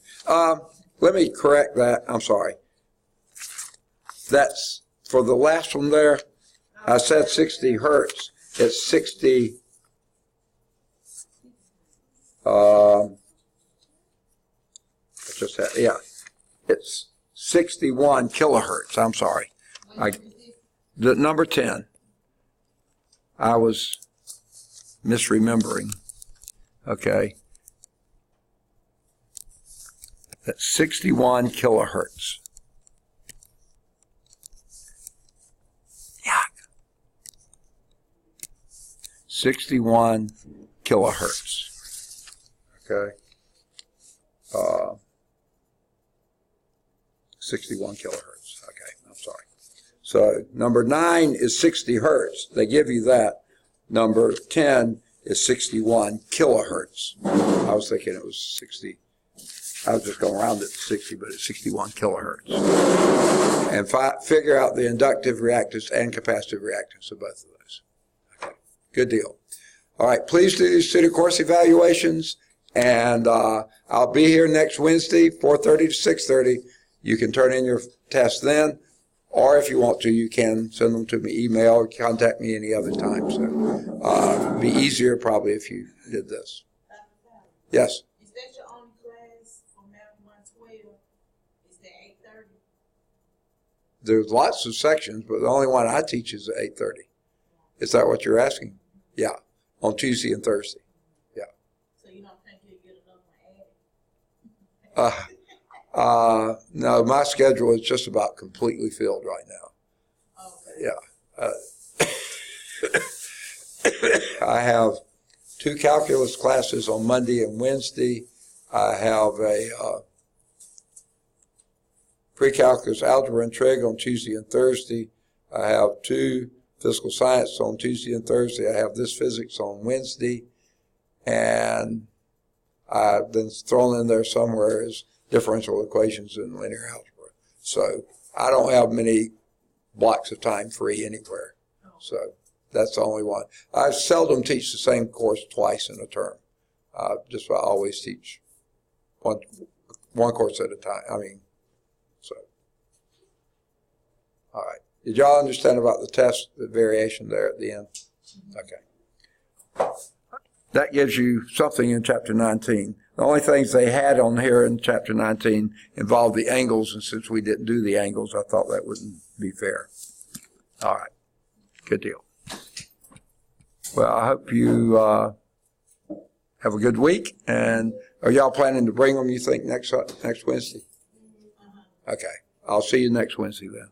Let me correct that. I'm sorry. That's for the last one there. I said 60 hertz. It's 60. It's 61 kilohertz. I'm sorry. The number 10. I was misremembering. Okay. That's 61 kilohertz. Yuck. 61 kilohertz. Okay. 61 kilohertz. Okay, I'm sorry. So number 9 is 60 hertz. They give you that. Number 10 is 61 kilohertz. I was thinking it was 60. I was just going around it to 60, but it's 61 kilohertz. And figure out the inductive reactance and capacitive reactance of both of those. Okay, good deal. All right, please do student course evaluations, and I'll be here next Wednesday, 4:30 to 6:30. You can turn in your test then, or if you want to, you can send them to me, email, or contact me any other time. So it'd be easier probably if you did this. Yes? Is that your only class on Math 112? Is that 8:30? There's lots of sections, but the only one I teach is at 8:30. Is that what you're asking? Yeah, on Tuesday and Thursday. Yeah. So you don't think you'll get another one added? No, my schedule is just about completely filled right now. Okay. Yeah. I have 2 calculus classes on Monday and Wednesday. I have a pre-calculus algebra and trig on Tuesday and Thursday. I have 2 physical science on Tuesday and Thursday. I have this physics on Wednesday. And I've been thrown in there somewhere as differential equations in linear algebra. So I don't have many blocks of time free anywhere. So that's the only one. I seldom teach the same course twice in a term. I always teach one course at a time. So, all right. Did y'all understand about the test, the variation there at the end? Okay. That gives you something in chapter 19. The only things they had on here in chapter 19 involved the angles, and since we didn't do the angles, I thought that wouldn't be fair. All right. Good deal. Well, I hope you have a good week. And are y'all planning to bring them, you think, next Wednesday? Okay. I'll see you next Wednesday then.